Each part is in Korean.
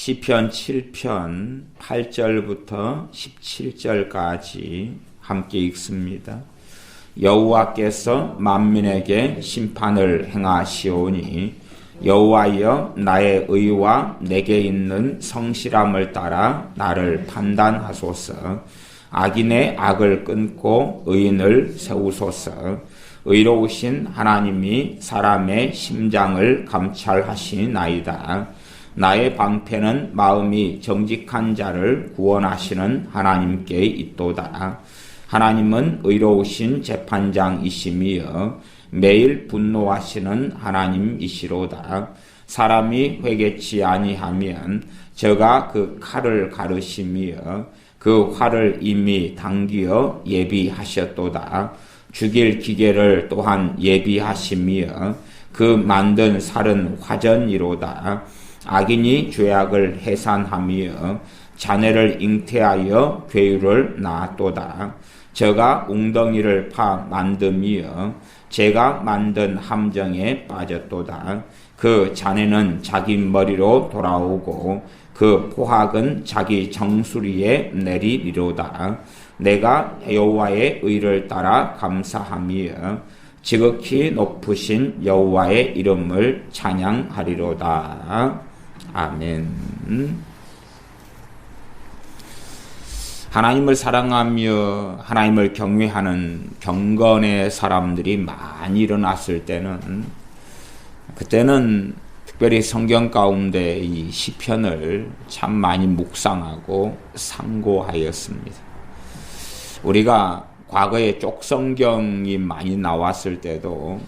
시편 7편 8절부터 17절까지 함께 읽습니다. 여호와께서 만민에게 심판을 행하시오니 여호와여 나의 의와 내게 있는 성실함을 따라 나를 판단하소서. 악인의 악을 끊고 의인을 세우소서. 의로우신 하나님이 사람의 심장을 감찰하시나이다. 나의 방패는 마음이 정직한 자를 구원하시는 하나님께 있도다. 하나님은 의로우신 재판장이시며 매일 분노하시는 하나님이시로다. 사람이 회개치 아니하면 저가 그 칼을 가르시며 그 활을 이미 당기어 예비하셨도다. 죽일 기계를 또한 예비하시며 그 만든 살은 화전이로다. 악인이 죄악을 해산하며 자네를 잉태하여 괴유를 낳았도다. 저가 웅덩이를 파 만듦이여 제가 만든 함정에 빠졌도다. 그 자네는 자기 머리로 돌아오고 그 포학은 자기 정수리에 내리리로다. 내가 여호와의 의를 따라 감사하며 지극히 높으신 여호와의 이름을 찬양하리로다. 아멘. 하나님을 사랑하며 하나님을 경외하는 경건의 사람들이 많이 일어났을 때는 그때는 특별히 성경 가운데 이 시편을 참 많이 묵상하고 상고하였습니다. 우리가 과거에 쪽성경이 많이 나왔을 때도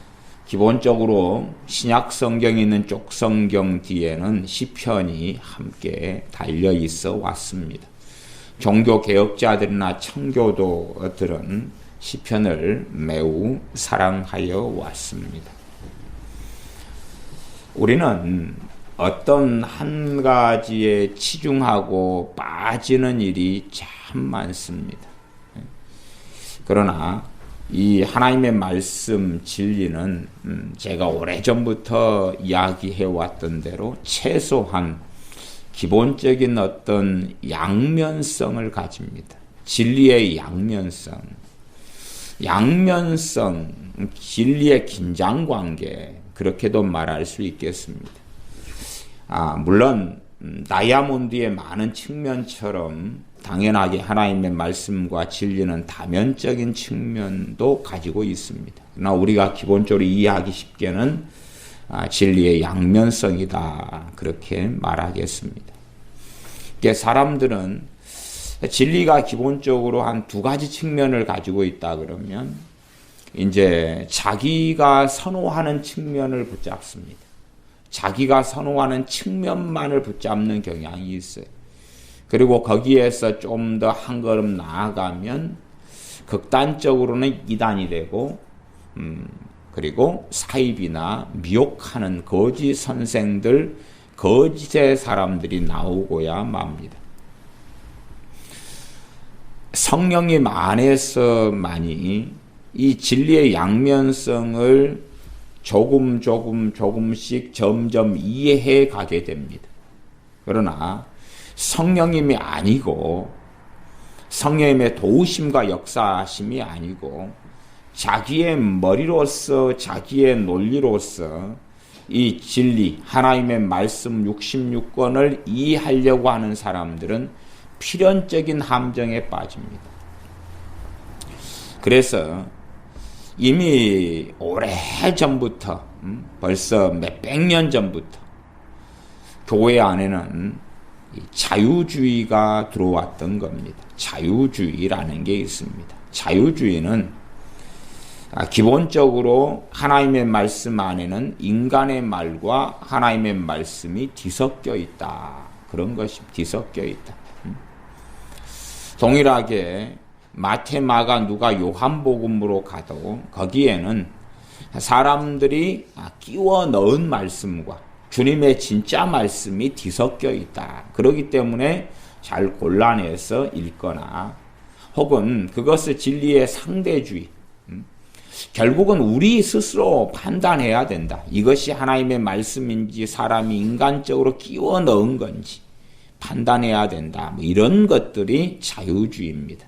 기본적으로 신약 성경에 있는 쪽성경 뒤에는 시편이 함께 달려 있어 왔습니다. 종교 개혁자들이나 청교도들은 시편을 매우 사랑하여 왔습니다. 우리는 어떤 한 가지에 치중하고 빠지는 일이 참 많습니다. 그러나 이 하나님의 말씀 진리는 제가 오래전부터 이야기해 왔던 대로 최소한 기본적인 어떤 양면성을 가집니다. 진리의 양면성, 진리의 긴장관계, 그렇게도 말할 수 있겠습니다. 물론 다이아몬드의 많은 측면처럼 당연하게 하나님의 말씀과 진리는 다면적인 측면도 가지고 있습니다. 그러나 우리가 기본적으로 이해하기 쉽게는 진리의 양면성이다, 그렇게 말하겠습니다. 사람들은 진리가 기본적으로 한 두 가지 측면을 가지고 있다 그러면 이제 자기가 선호하는 측면을 붙잡습니다. 자기가 선호하는 측면만을 붙잡는 경향이 있어요. 그리고 거기에서 좀 더 한 걸음 나아가면 극단적으로는 이단이 되고 그리고 사입이나 미혹하는 거짓 선생들, 거짓의 사람들이 나오고야 맙니다. 성령님 안에서만이 이 진리의 양면성을 조금씩 점점 이해해 가게 됩니다. 그러나 성령님이 아니고 성령님의 도우심과 역사심이 아니고 자기의 머리로서 자기의 논리로서 이 진리 하나님의 말씀 66권을 이해하려고 하는 사람들은 필연적인 함정에 빠집니다. 그래서 이미 오래전부터 벌써 몇백 년 전부터 교회 안에는 자유주의가 들어왔던 겁니다. 자유주의라는 게 있습니다. 자유주의는 기본적으로 하나님의 말씀 안에는 인간의 말과 하나님의 말씀이 뒤섞여 있다. 그런 것이 뒤섞여 있다. 동일하게 마태, 마가, 누가, 요한복음으로 가도 거기에는 사람들이 끼워 넣은 말씀과 주님의 진짜 말씀이 뒤섞여 있다. 그렇기 때문에 잘 골라내서 읽거나 혹은 그것을 진리의 상대주의, 결국은 우리 스스로 판단해야 된다. 이것이 하나님의 말씀인지 사람이 인간적으로 끼워 넣은 건지 판단해야 된다. 뭐 이런 것들이 자유주의입니다.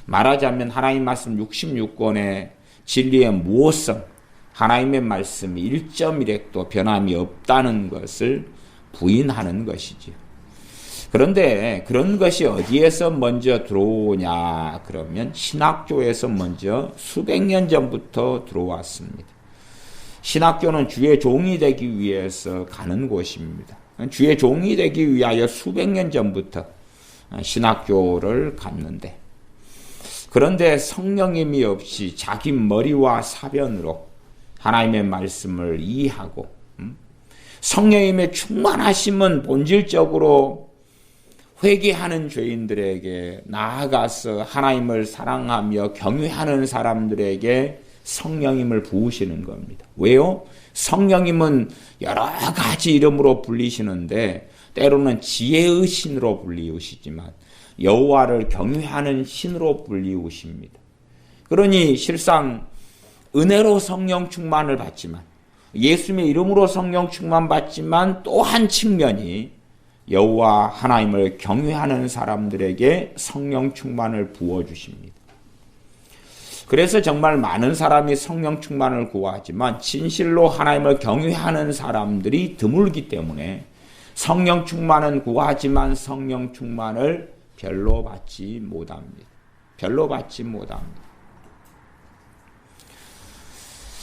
말하자면 하나님 말씀 66권의 진리의 무호성, 하나님의 말씀이 1.1핵도 변함이 없다는 것을 부인하는 것이지요. 그런데 그런 것이 어디에서 먼저 들어오냐 그러면 신학교에서 먼저 수백 년 전부터 들어왔습니다. 신학교는 주의 종이 되기 위해서 가는 곳입니다. 주의 종이 되기 위하여 수백 년 전부터 신학교를 갔는데, 그런데 성령님이 없이 자기 머리와 사변으로 하나님의 말씀을 이해하고, 성령님의 충만하심은 본질적으로 회개하는 죄인들에게 나아가서 하나님을 사랑하며 경외하는 사람들에게 성령님을 부으시는 겁니다. 왜요? 성령님은 여러 가지 이름으로 불리시는데 때로는 지혜의 신으로 불리우시지만 여호와를 경외하는 신으로 불리우십니다. 그러니 실상 은혜로 성령 충만을 받지만, 예수님의 이름으로 성령 충만 받지만 또 한 측면이 여호와 하나님을 경외하는 사람들에게 성령 충만을 부어주십니다. 그래서 정말 많은 사람이 성령 충만을 구하지만 진실로 하나님을 경외하는 사람들이 드물기 때문에 성령 충만은 구하지만 성령 충만을 별로 받지 못합니다. 별로 받지 못합니다.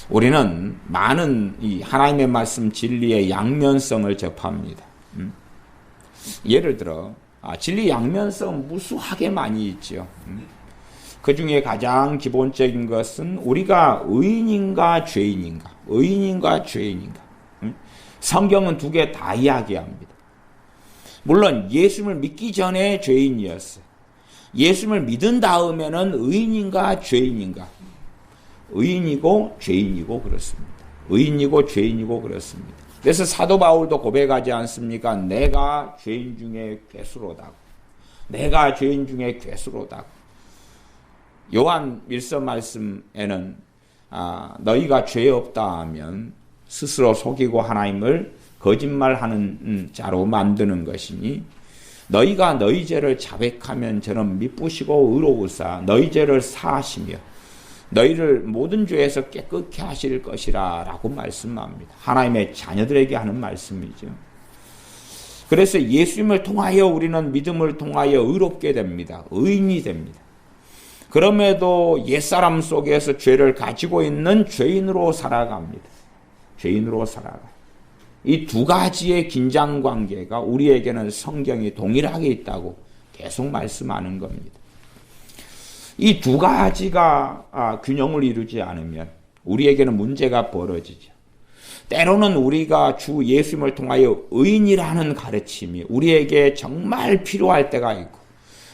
우리는 많은 이 하나님의 말씀 진리의 양면성을 접합니다. 예를 들어 진리 양면성 무수하게 많이 있죠. 그 중에 가장 기본적인 것은 우리가 의인인가 죄인인가, 의인인가 죄인인가. 성경은 두 개 다 이야기합니다. 물론 예수님을 믿기 전에 죄인이었어요. 예수님을 믿은 다음에는 의인인가 죄인인가, 의인이고 죄인이고 그렇습니다. 의인이고 죄인이고 그렇습니다. 그래서 사도 바울도 고백하지 않습니까? 내가 죄인 중에 괴수로다. 내가 죄인 중에 괴수로다. 요한 1서 말씀에는 너희가 죄 없다 하면 스스로 속이고 하나님을 거짓말하는 자로 만드는 것이니 너희가 너희 죄를 자백하면 저는 미쁘시고 의로우사 너희 죄를 사하시며 너희를 모든 죄에서 깨끗게 하실 것이라 라고 말씀합니다. 하나님의 자녀들에게 하는 말씀이죠. 그래서 예수님을 통하여 우리는 믿음을 통하여 의롭게 됩니다. 의인이 됩니다. 그럼에도 옛사람 속에서 죄를 가지고 있는 죄인으로 살아갑니다. 죄인으로 살아가. 이 두 가지의 긴장 관계가 우리에게는 성경이 동일하게 있다고 계속 말씀하는 겁니다. 이 두 가지가 균형을 이루지 않으면 우리에게는 문제가 벌어지죠. 때로는 우리가 주 예수님을 통하여 의인이라는 가르침이 우리에게 정말 필요할 때가 있고,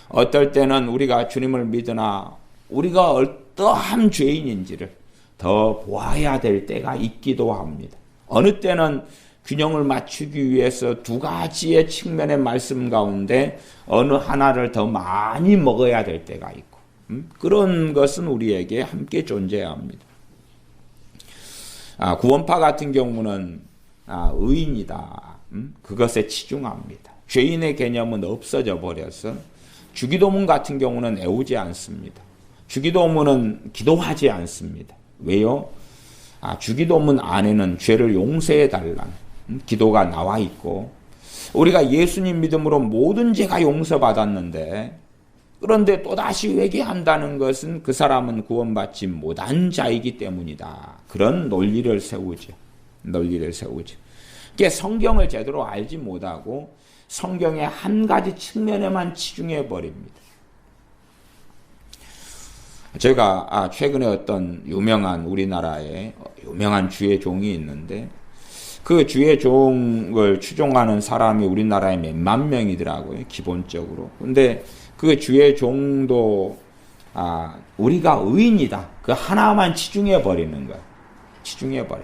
어떨 때는 우리가 주님을 믿으나 우리가 어떠한 죄인인지를 더 보아야 될 때가 있기도 합니다. 어느 때는 균형을 맞추기 위해서 두 가지의 측면의 말씀 가운데 어느 하나를 더 많이 먹어야 될 때가 있고, 그런 것은 우리에게 함께 존재합니다. 구원파 같은 경우는 의인이다. 그것에 치중합니다. 죄인의 개념은 없어져 버려서 주기도문 같은 경우는 애우지 않습니다. 주기도문은 기도하지 않습니다. 왜요? 주기도문 안에는 죄를 용서해 달라는 기도가 나와 있고, 우리가 예수님 믿음으로 모든 죄가 용서받았는데 그런데 또다시 회개한다는 것은 그 사람은 구원받지 못한 자이기 때문이다. 그런 논리를 세우죠. 논리를 세우죠. 그게 성경을 제대로 알지 못하고 성경의 한 가지 측면에만 치중해 버립니다. 제가 최근에 어떤 유명한 우리나라의 유명한 주의 종이 있는데 그 주의 종을 추종하는 사람이 우리나라에 몇만 명이더라고요. 기본적으로. 근데 그 주의 종도 우리가 의인이다. 그 하나만 치중해 버리는 거예요. 치중해 버려.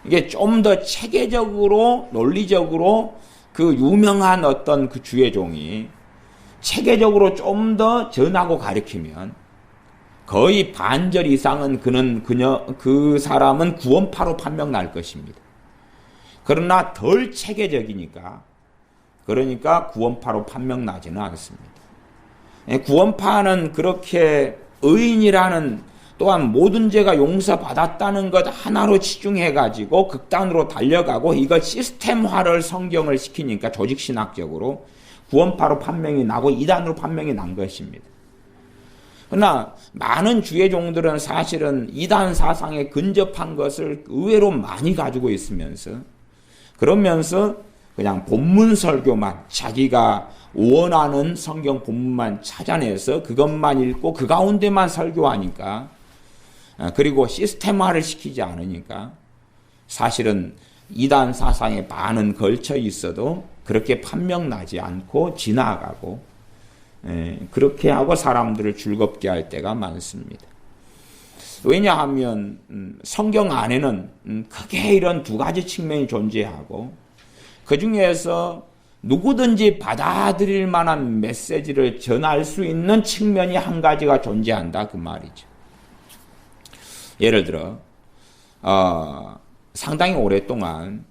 이게 좀 더 체계적으로 논리적으로 그 유명한 어떤 그 주의 종이 체계적으로 좀 더 전하고 가르치면 거의 반절 이상은 그 사람은 구원파로 판명 날 것입니다. 그러나 덜 체계적이니까 그러니까 구원파로 판명나지는 않습니다. 구원파는 그렇게 의인이라는 또한 모든 죄가 용서받았다는 것 하나로 치중해가지고 극단으로 달려가고 이걸 시스템화를 성경을 시키니까 조직신학적으로 구원파로 판명이 나고 이단으로 판명이 난 것입니다. 그러나 많은 주의 종들은 사실은 이단 사상에 근접한 것을 의외로 많이 가지고 있으면서 그러면서 그냥 본문 설교만 자기가 원하는 성경 본문만 찾아내서 그것만 읽고 그 가운데만 설교하니까 그리고 시스템화를 시키지 않으니까 사실은 이단 사상에 많은 걸쳐 있어도 그렇게 판명나지 않고 지나가고 그렇게 하고 사람들을 즐겁게 할 때가 많습니다. 왜냐하면 성경 안에는 크게 이런 두 가지 측면이 존재하고 그 중에서 누구든지 받아들일 만한 메시지를 전할 수 있는 측면이 한 가지가 존재한다 그 말이죠. 예를 들어 상당히 오랫동안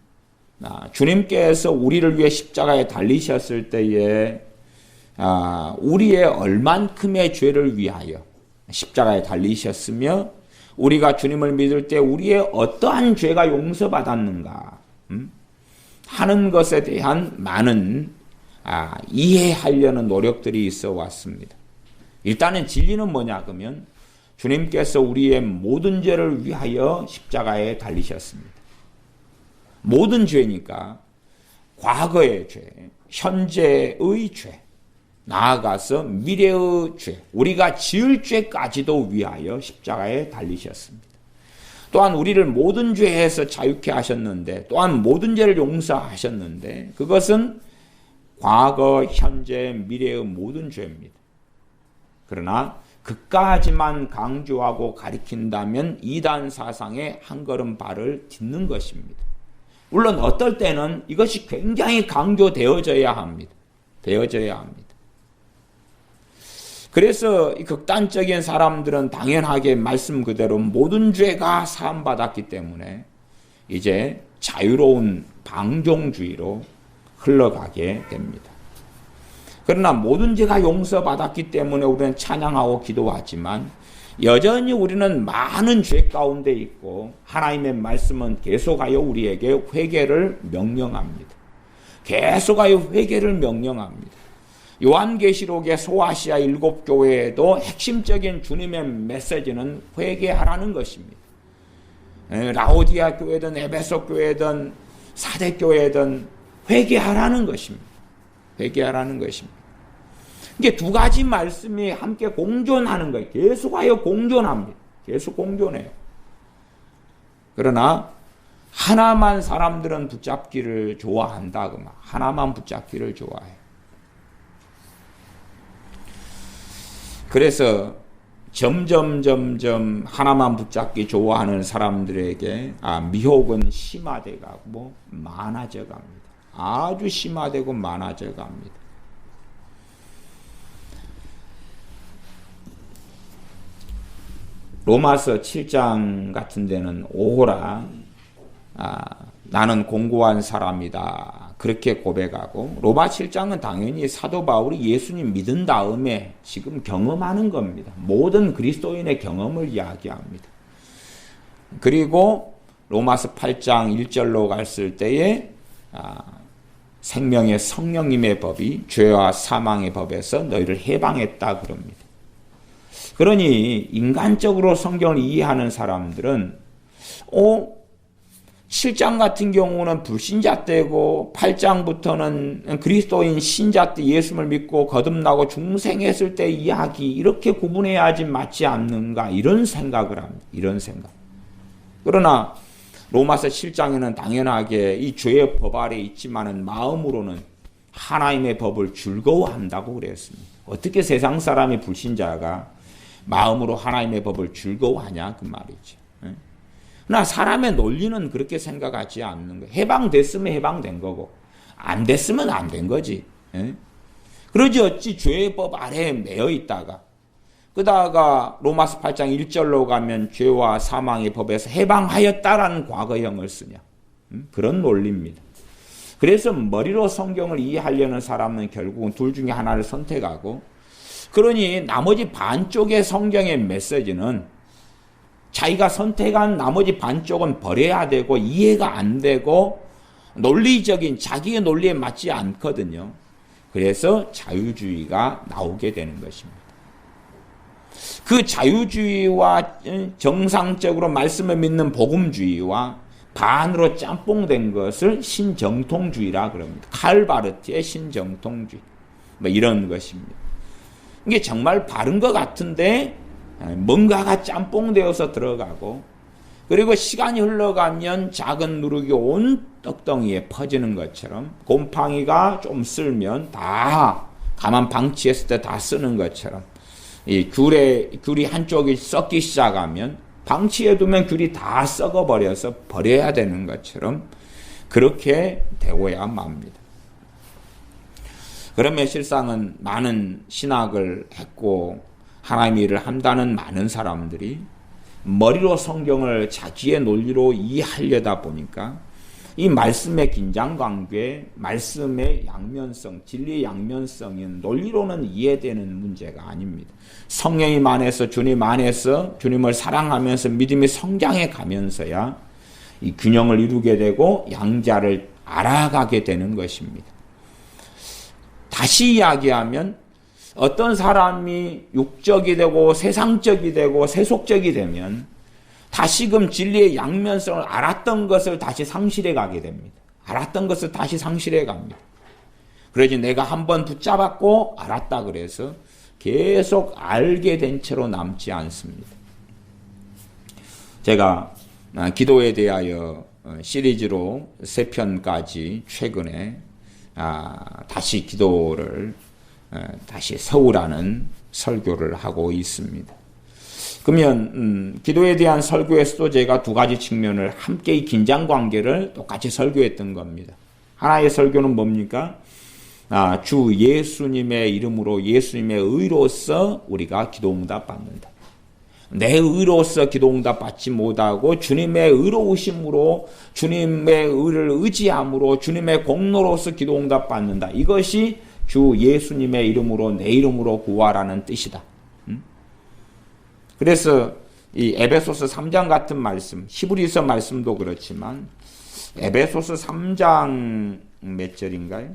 주님께서 우리를 위해 십자가에 달리셨을 때에 우리의 얼만큼의 죄를 위하여 십자가에 달리셨으며 우리가 주님을 믿을 때 우리의 어떠한 죄가 용서받았는가 하는 것에 대한 많은 이해하려는 노력들이 있어 왔습니다. 일단은 진리는 뭐냐 그러면 주님께서 우리의 모든 죄를 위하여 십자가에 달리셨습니다. 모든 죄니까 과거의 죄, 현재의 죄, 나아가서 미래의 죄, 우리가 지을 죄까지도 위하여 십자가에 달리셨습니다. 또한 우리를 모든 죄에서 자유케 하셨는데 또한 모든 죄를 용서하셨는데 그것은 과거, 현재, 미래의 모든 죄입니다. 그러나 그까지만 강조하고 가리킨다면 이단 사상의 한 걸음 발을 딛는 것입니다. 물론 어떨 때는 이것이 굉장히 강조되어져야 합니다. 되어져야 합니다. 그래서 이 극단적인 사람들은 당연하게 말씀 그대로 모든 죄가 사함받았기 때문에 이제 자유로운 방종주의로 흘러가게 됩니다. 그러나 모든 죄가 용서받았기 때문에 우리는 찬양하고 기도하지만 여전히 우리는 많은 죄 가운데 있고 하나님의 말씀은 계속하여 우리에게 회개를 명령합니다. 계속하여 회개를 명령합니다. 요한계시록의 소아시아 7교회에도 핵심적인 주님의 메시지는 회개하라는 것입니다. 라오디아 교회든 에베소 교회든 사대 교회든 회개하라는 것입니다. 회개하라는 것입니다. 이게 두 가지 말씀이 함께 공존하는 거예요. 계속하여 공존합니다. 계속 공존해요. 그러나 하나만 사람들은 붙잡기를 좋아한다. 그 말. 하나만 붙잡기를 좋아해요. 그래서 점점 하나만 붙잡기 좋아하는 사람들에게 미혹은 심화돼 가고 많아져 갑니다. 아주 심화되고 많아져 갑니다. 로마서 7장 같은 데는 오호라 나는 공고한 사람이다 그렇게 고백하고 로마 7장은 당연히 사도 바울이 예수님 믿은 다음에 지금 경험하는 겁니다. 모든 그리스도인의 경험을 이야기합니다. 그리고 로마서 8장 1절로 갔을 때에 생명의 성령님의 법이 죄와 사망의 법에서 너희를 해방했다 그럽니다. 그러니 인간적으로 성경을 이해하는 사람들은 7장 같은 경우는 불신자 때고 8장부터는 그리스도인 신자 때 예수를 믿고 거듭나고 중생했을 때 이야기 이렇게 구분해야지 맞지 않는가 이런 생각을 합니다. 이런 생각. 그러나 로마서 7장에는 당연하게 이 죄의 법 아래 있지만은 마음으로는 하나님의 법을 즐거워한다고 그랬습니다. 어떻게 세상 사람이 불신자가 마음으로 하나님의 법을 즐거워하냐 그 말이죠. 그러나 사람의 논리는 그렇게 생각하지 않는 거예요. 해방됐으면 해방된 거고 안 됐으면 안 된 거지. 그러지 어찌 죄의 법 아래에 매여 있다가 그다가 로마서 8장 1절로 가면 죄와 사망의 법에서 해방하였다라는 과거형을 쓰냐. 그런 논리입니다. 그래서 머리로 성경을 이해하려는 사람은 결국은 둘 중에 하나를 선택하고, 그러니 나머지 반쪽의 성경의 메시지는 자기가 선택한 나머지 반쪽은 버려야 되고 이해가 안 되고 논리적인 자기의 논리에 맞지 않거든요. 그래서 자유주의가 나오게 되는 것입니다. 그 자유주의와 정상적으로 말씀을 믿는 복음주의와 반으로 짬뽕된 것을 신정통주의라 그럽니다. 칼바르트의 신정통주의, 뭐 이런 것입니다. 이게 정말 바른 것 같은데 뭔가가 짬뽕되어서 들어가고, 그리고 시간이 흘러가면 작은 누룩이 온 떡덩이에 퍼지는 것처럼, 곰팡이가 좀 쓸면 다 가만 방치했을 때 다 쓰는 것처럼, 이 귤이 한쪽이 썩기 시작하면 방치해두면 귤이 다 썩어버려서 버려야 되는 것처럼 그렇게 되고야 맙니다. 그러면 실상은 많은 신학을 했고 하나님의 일을 한다는 많은 사람들이 머리로 성경을 자기의 논리로 이해하려다 보니까 이 말씀의 긴장관계, 말씀의 양면성, 진리의 양면성인 논리로는 이해되는 문제가 아닙니다. 성령이 안에서 주님 안에서 주님을 사랑하면서 믿음이 성장해 가면서야 이 균형을 이루게 되고 양자를 알아가게 되는 것입니다. 다시 이야기하면 어떤 사람이 육적이 되고 세상적이 되고 세속적이 되면 다시금 진리의 양면성을 알았던 것을 다시 상실해 가게 됩니다. 알았던 것을 다시 상실해 갑니다. 그러지 내가 한번 붙잡았고 알았다 그래서 계속 알게 된 채로 남지 않습니다. 제가 기도에 대하여 시리즈로 3편까지 최근에 다시 기도를 다시 세우라는 설교를 하고 있습니다. 그러면 기도에 대한 설교에서도 제가 두 가지 측면을 함께 이 긴장관계를 똑같이 설교했던 겁니다. 하나의 설교는 뭡니까? 주 예수님의 이름으로 예수님의 의로서 우리가 기도응답 받는다. 내 의로서 기도응답 받지 못하고 주님의 의로우심으로 주님의 의를 의지함으로 주님의 공로로서 기도응답 받는다. 이것이 주 예수님의 이름으로 내 이름으로 구하라는 뜻이다. 그래서 이 에베소서 3장 같은 말씀, 히브리서 말씀도 그렇지만 에베소서 3장 몇 절인가요?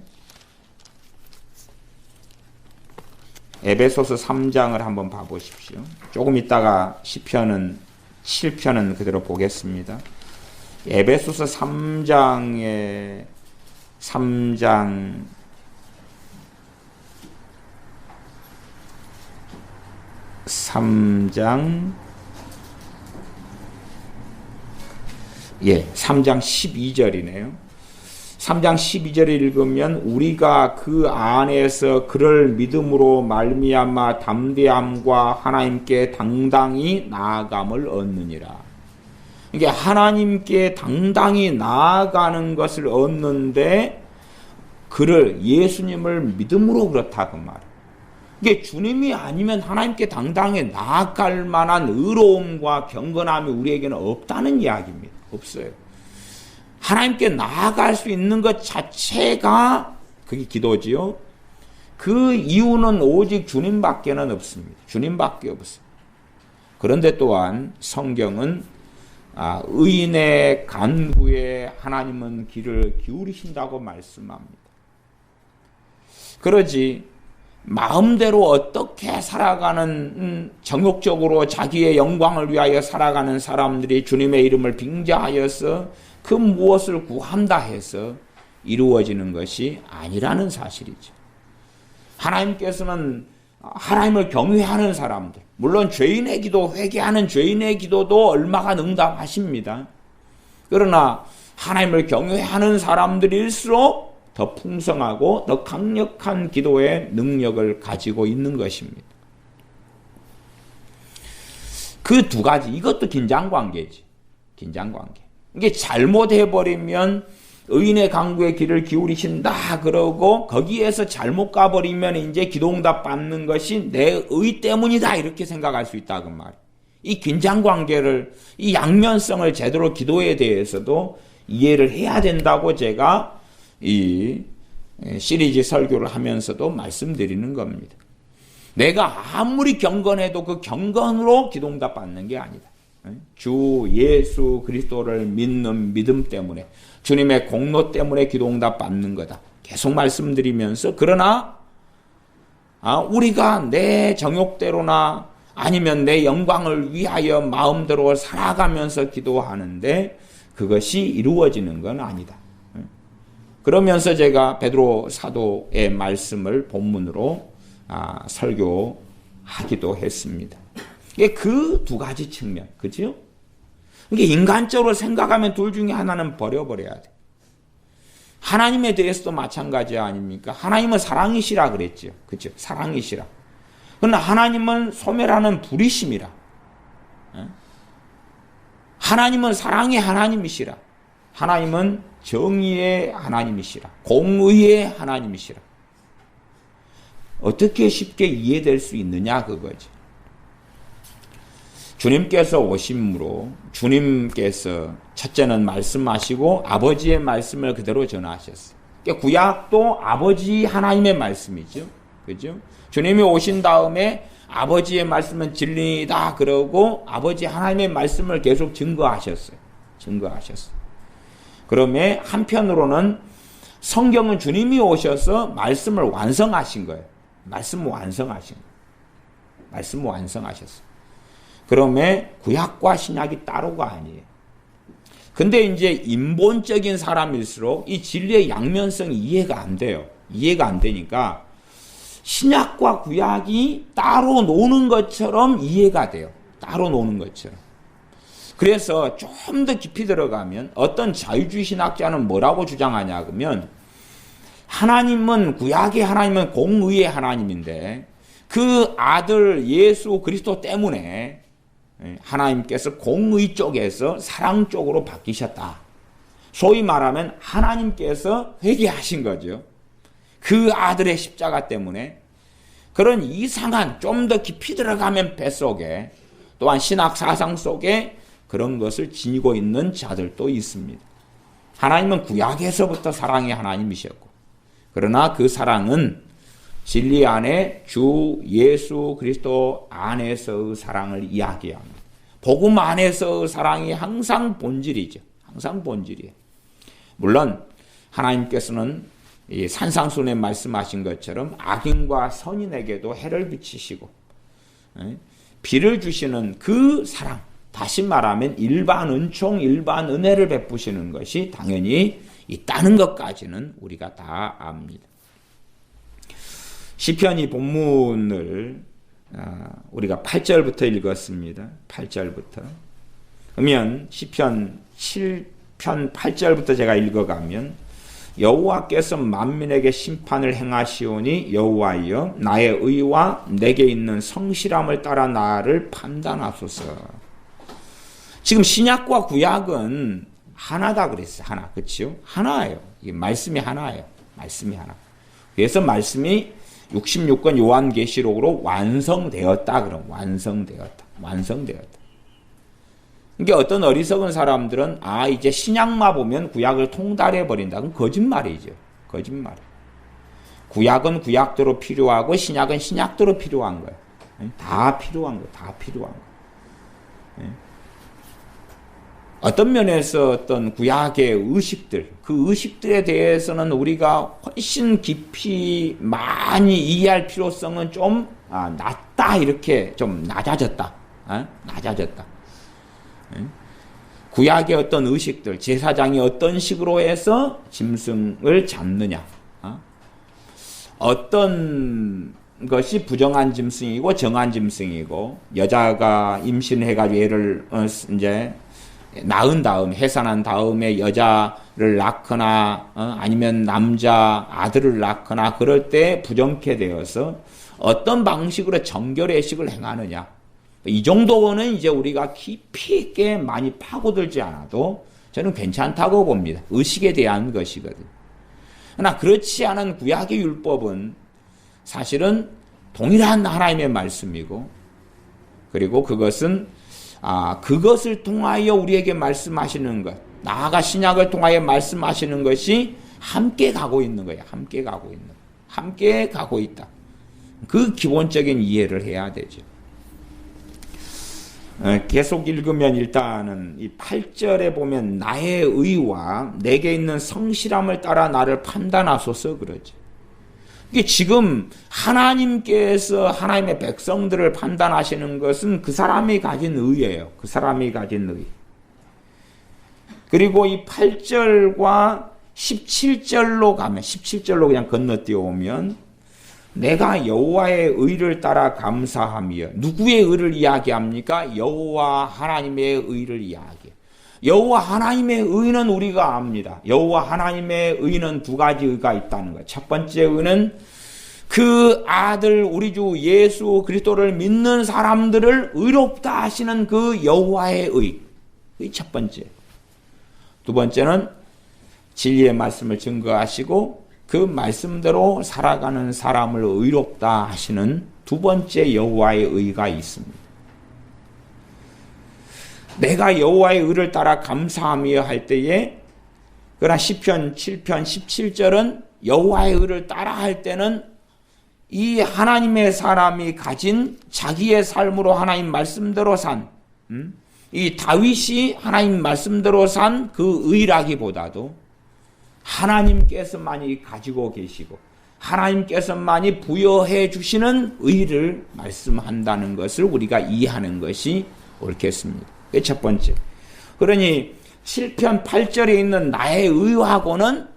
에베소서 3장을 한번 봐보십시오. 조금 있다가 시편은 7편은 그대로 보겠습니다. 에베소서 3장 3장 12절이네요. 3장 12절을 읽으면 우리가 그 안에서 그를 믿음으로 말미암아 담대함과 하나님께 당당히 나아감을 얻느니라. 이게 하나님께 당당히 나아가는 것을 얻는데 그를 예수님을 믿음으로 그렇다 그 말. 이게 주님이 아니면 하나님께 당당히 나아갈 만한 의로움과 경건함이 우리에게는 없다는 이야기입니다. 없어요. 하나님께 나아갈 수 있는 것 자체가 그게 기도지요. 그 이유는 오직 주님밖에는 없습니다. 주님밖에 없어요. 그런데 또한 성경은 의인의 간구에 하나님은 귀를 기울이신다고 말씀합니다. 그러지 마음대로 어떻게 살아가는 정욕적으로 자기의 영광을 위하여 살아가는 사람들이 주님의 이름을 빙자하여서 그 무엇을 구한다 해서 이루어지는 것이 아니라는 사실이죠. 하나님께서는 하나님을 경외하는 사람들, 물론 죄인의 기도, 회개하는 죄인의 기도도 얼마가 응답하십니다. 그러나 하나님을 경외하는 사람들일수록 더 풍성하고 더 강력한 기도의 능력을 가지고 있는 것입니다. 그 두 가지, 이것도 긴장관계지. 긴장관계. 이게 잘못해버리면 의인의 간구에 귀를 기울이신다 그러고 거기에서 잘못 가버리면 이제 기도응답 받는 것이 내 의 때문이다 이렇게 생각할 수 있다 그 말. 이 긴장관계를, 이 양면성을 제대로 기도에 대해서도 이해를 해야 된다고 제가 이 시리즈 설교를 하면서도 말씀드리는 겁니다. 내가 아무리 경건해도 그 경건으로 기도응답 받는 게 아니다. 주 예수 그리스도를 믿는 믿음 때문에, 주님의 공로 때문에 기도응답 받는 거다. 계속 말씀드리면서, 그러나 우리가 내 정욕대로나 아니면 내 영광을 위하여 마음대로 살아가면서 기도하는데 그것이 이루어지는 건 아니다. 그러면서 제가 베드로 사도의 말씀을 본문으로 설교하기도 했습니다. 이게 그 두 가지 측면, 그죠? 이게 인간적으로 생각하면 둘 중에 하나는 버려버려야 돼. 하나님에 대해서도 마찬가지 아닙니까? 하나님은 사랑이시라 그랬죠. 그죠? 사랑이시라. 그러나 하나님은 소멸하는 불의심이라. 하나님은 사랑의 하나님이시라. 하나님은 정의의 하나님이시라. 공의의 하나님이시라. 어떻게 쉽게 이해될 수 있느냐 그거지. 주님께서 오심으로 주님께서 첫째는 말씀하시고 아버지의 말씀을 그대로 전하셨어요. 그러니까 구약도 아버지 하나님의 말씀이죠. 그죠? 주님이 오신 다음에 아버지의 말씀은 진리다 그러고 아버지 하나님의 말씀을 계속 증거하셨어요. 그러면 한편으로는 성경은 주님이 오셔서 말씀을 완성하신 거예요. 말씀을 완성하셨어요. 그러면 구약과 신약이 따로가 아니에요. 근데 이제 인본적인 사람일수록 이 진리의 양면성이 이해가 안 돼요. 이해가 안 되니까 신약과 구약이 따로 노는 것처럼 이해가 돼요. 따로 노는 것처럼. 그래서 좀 더 깊이 들어가면 어떤 자유주의 신학자는 뭐라고 주장하냐 그러면 하나님은 구약의 하나님은 공의의 하나님인데 그 아들 예수 그리스도 때문에 하나님께서 공의 쪽에서 사랑 쪽으로 바뀌셨다. 소위 말하면 하나님께서 회개하신 거죠. 그 아들의 십자가 때문에. 그런 이상한 좀 더 깊이 들어가면 뱃속에 또한 신학 사상 속에 그런 것을 지니고 있는 자들도 있습니다. 하나님은 구약에서부터 사랑의 하나님이셨고 그러나 그 사랑은 진리 안에 주 예수 그리스도 안에서의 사랑을 이야기합니다. 복음 안에서의 사랑이 항상 본질이죠. 항상 본질이에요. 물론 하나님께서는 이 산상수훈에 말씀하신 것처럼 악인과 선인에게도 해를 비치시고 비를 주시는 그 사랑, 다시 말하면 일반 은총, 일반 은혜를 베푸시는 것이 당연히 있다는 것까지는 우리가 다 압니다. 시편 이 본문을 우리가 8절부터 읽었습니다. 8절부터. 그러면 시편 7편 8절부터 제가 읽어가면 여호와께서 만민에게 심판을 행하시오니 여호와여 나의 의와 내게 있는 성실함을 따라 나를 판단하소서. 지금 신약과 구약은 하나다 그랬어요. 하나. 그렇죠? 하나예요. 이 말씀이 하나예요. 말씀이 하나. 그래서 말씀이 66권 요한계시록으로 완성되었다. 그럼 완성되었다. 그러니까 어떤 어리석은 사람들은 이제 신약만 보면 구약을 통달해 버린다. 그건 거짓말이죠. 거짓말. 구약은 구약대로 필요하고 신약은 신약대로 필요한 거예요. 다 필요한 거. 어떤 면에서 어떤 구약의 의식들, 그 의식들에 대해서는 우리가 훨씬 깊이 많이 이해할 필요성은 좀 낮다, 이렇게 좀 낮아졌다. 구약의 어떤 의식들, 제사장이 어떤 식으로 해서 짐승을 잡느냐, 어떤 것이 부정한 짐승이고 정한 짐승이고, 여자가 임신해가지고 얘를 이제 낳은 다음, 해산한 다음에 여자를 낳거나 아니면 남자 아들을 낳거나 그럴 때 부정케 되어서 어떤 방식으로 정결의식을 행하느냐, 이 정도는 이제 우리가 깊이 있게 많이 파고들지 않아도 저는 괜찮다고 봅니다. 의식에 대한 것이거든요. 그러나 그렇지 않은 구약의 율법은 사실은 동일한 하나님의 말씀이고, 그리고 그것은 그것을 통하여 우리에게 말씀하시는 것, 나아가 신약을 통하여 말씀하시는 것이 함께 가고 있는 거예요. 함께 가고 있는. 함께 가고 있다. 그 기본적인 이해를 해야 되죠. 계속 읽으면 일단은 이 8절에 보면 나의 의와 내게 있는 성실함을 따라 나를 판단하소서 그러죠. 이게 지금 하나님께서 하나님의 백성들을 판단하시는 것은 그 사람이 가진 의예요. 그 사람이 가진 의. 그리고 이 8절과 17절로 가면 17절로 그냥 건너뛰어 오면 내가 여호와의 의를 따라 감사하며 누구의 의를 이야기합니까? 여호와 하나님의 의를 이야기해요. 여호와 하나님의 의는 우리가 압니다. 여호와 하나님의 의는 두 가지 의가 있다는 거예요. 첫 번째 의는 그 아들 우리 주 예수 그리스도를 믿는 사람들을 의롭다 하시는 그 여호와의 의. 이 첫 번째. 두 번째는 진리의 말씀을 증거하시고 그 말씀대로 살아가는 사람을 의롭다 하시는 두 번째 여호와의 의가 있습니다. 내가 여호와의 의를 따라 감사하며 할 때에 그러나 시편 7편 17절은 여호와의 의를 따라 할 때는 이 하나님의 사람이 가진 자기의 삶으로 하나님 말씀대로 산 이 다윗이 하나님 말씀대로 산 그 의라기보다도 하나님께서만이 가지고 계시고 하나님께서만이 부여해 주시는 의를 말씀한다는 것을 우리가 이해하는 것이 옳겠습니다. 그게 첫 번째. 그러니 7편 8절에 있는 나의 의하고는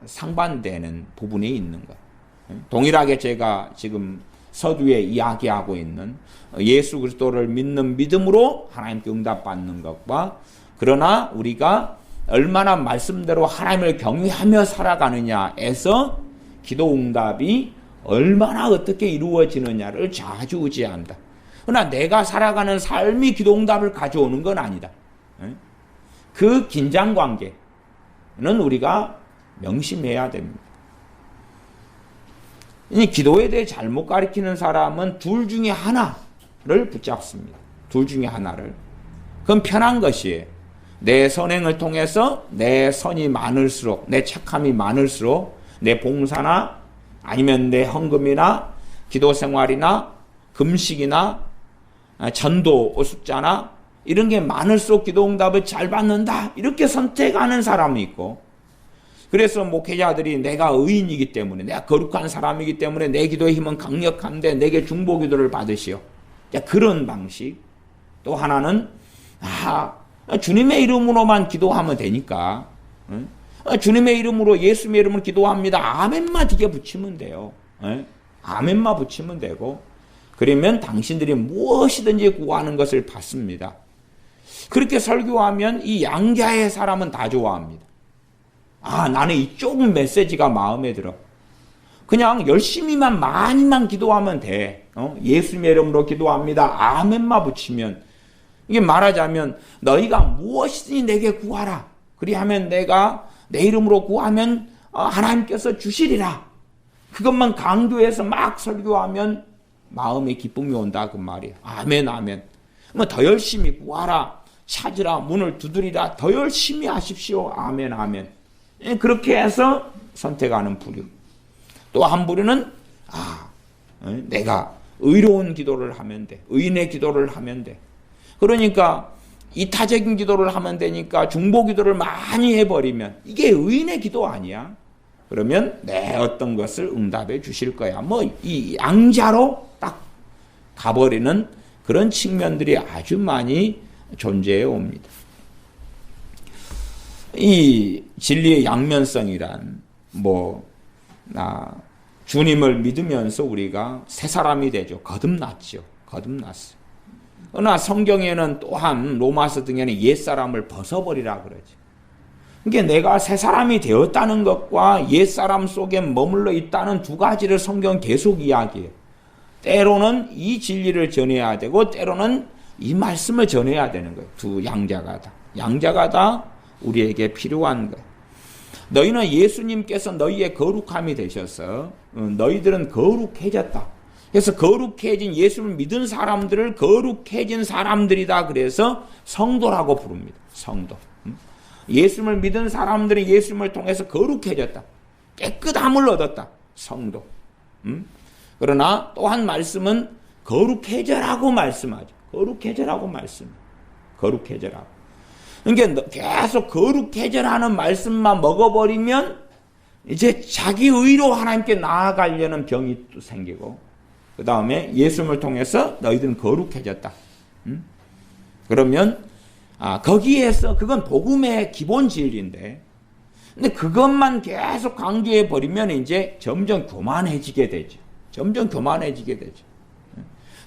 상반되는 부분이 있는 거예요. 동일하게 제가 지금 서두에 이야기하고 있는 예수 그리스도를 믿는 믿음으로 하나님께 응답받는 것과 그러나 우리가 얼마나 말씀대로 하나님을 경외하며 살아가느냐에서 기도 응답이 얼마나 어떻게 이루어지느냐를 좌지우지한다. 그러나 내가 살아가는 삶이 기도 응답을 가져오는 건 아니다. 그 긴장관계는 우리가 명심해야 됩니다. 이 기도에 대해 잘못 가르치는 사람은 둘 중에 하나를 붙잡습니다. 둘 중에 하나를. 그건 편한 것이에요. 내 선행을 통해서 내 선이 많을수록 내 착함이 많을수록 내 봉사나 아니면 내 헌금이나 기도 생활이나 금식이나 전도 숫자나 이런 게 많을수록 기도 응답을 잘 받는다 이렇게 선택하는 사람이 있고 그래서 목회자들이 내가 의인이기 때문에 내가 거룩한 사람이기 때문에 내 기도의 힘은 강력한데 내게 중보기도를 받으시오. 그런 방식. 또 하나는 주님의 이름으로만 기도하면 되니까 주님의 이름으로 예수님의 이름으로 기도합니다. 아멘만 뒤에 붙이면 돼요. 아멘만 붙이면 되고 그러면 당신들이 무엇이든지 구하는 것을 받습니다. 그렇게 설교하면 이 양자의 사람은 다 좋아합니다. 나는 이쪽 메시지가 마음에 들어. 그냥 열심히만 많이만 기도하면 돼. 예수님의 이름으로 기도합니다. 아멘만 붙이면 이게 말하자면 너희가 무엇이든지 내게 구하라. 그리하면 내가 내 이름으로 구하면 하나님께서 주시리라. 그것만 강조해서 막 설교하면 마음에 기쁨이 온다 그 말이에요. 아멘 아멘. 더 열심히 구하라. 찾으라. 문을 두드리라. 더 열심히 하십시오. 아멘 아멘. 그렇게 해서 선택하는 부류. 또 한 부류는 내가 의로운 기도를 하면 돼. 의인의 기도를 하면 돼. 그러니까 이타적인 기도를 하면 되니까 중보 기도를 많이 해버리면 이게 의인의 기도 아니야. 그러면 내 어떤 것을 응답해 주실 거야. 이 양자로 딱 가버리는 그런 측면들이 아주 많이 존재해 옵니다. 이 진리의 양면성이란 주님을 믿으면서 우리가 새 사람이 되죠. 거듭났죠. 거듭났어요. 그러나 성경에는 또한 로마서 등에는 옛사람을 벗어버리라 그러죠. 그러니까 내가 새 사람이 되었다는 것과 옛사람 속에 머물러 있다는 두 가지를 성경 계속 이야기해요. 때로는 이 진리를 전해야 되고 때로는 이 말씀을 전해야 되는 거예요. 두 양자가 다. 양자가 다 우리에게 필요한 거예요. 너희는 예수님께서 너희의 거룩함이 되셔서 너희들은 거룩해졌다. 그래서 거룩해진 예수를 믿은 사람들을 거룩해진 사람들이다. 그래서 성도라고 부릅니다. 성도. 예수님을 믿은 사람들이 예수님을 통해서 거룩해졌다. 깨끗함을 얻었다. 성도. 그러나 또한 말씀은 거룩해져라고 말씀하죠. 거룩해져라고 말씀. 거룩해져라고. 그러니까 계속 거룩해져라는 말씀만 먹어버리면 이제 자기 의로 하나님께 나아가려는 병이 또 생기고, 그 다음에 예수님을 통해서 너희들은 거룩해졌다. 그러면 거기에서 그건 복음의 기본 진리인데, 근데 그것만 계속 강조해 버리면 이제 점점 교만해지게 되죠. 점점 교만해지게 되죠.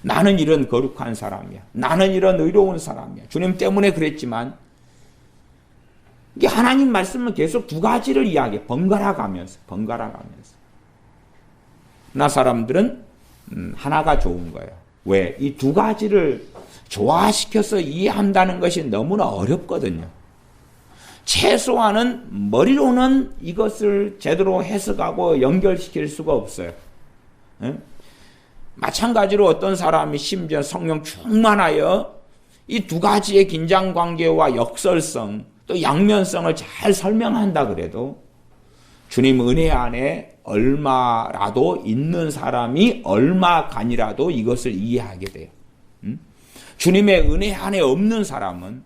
나는 이런 거룩한 사람이야. 나는 이런 의로운 사람이야. 주님 때문에 그랬지만, 이게 하나님 말씀은 계속 두 가지를 이야기해. 번갈아 가면서. 나 사람들은 하나가 좋은 거예요. 왜? 이 두 가지를 조화시켜서 이해한다는 것이 너무나 어렵거든요. 최소한은 머리로는 이것을 제대로 해석하고 연결시킬 수가 없어요. 네? 마찬가지로 어떤 사람이 심지어 성령 충만하여 이 두 가지의 긴장관계와 역설성 또 양면성을 잘 설명한다 그래도 주님 은혜 안에 얼마라도 있는 사람이 얼마간이라도 이것을 이해하게 돼요. 주님의 은혜 안에 없는 사람은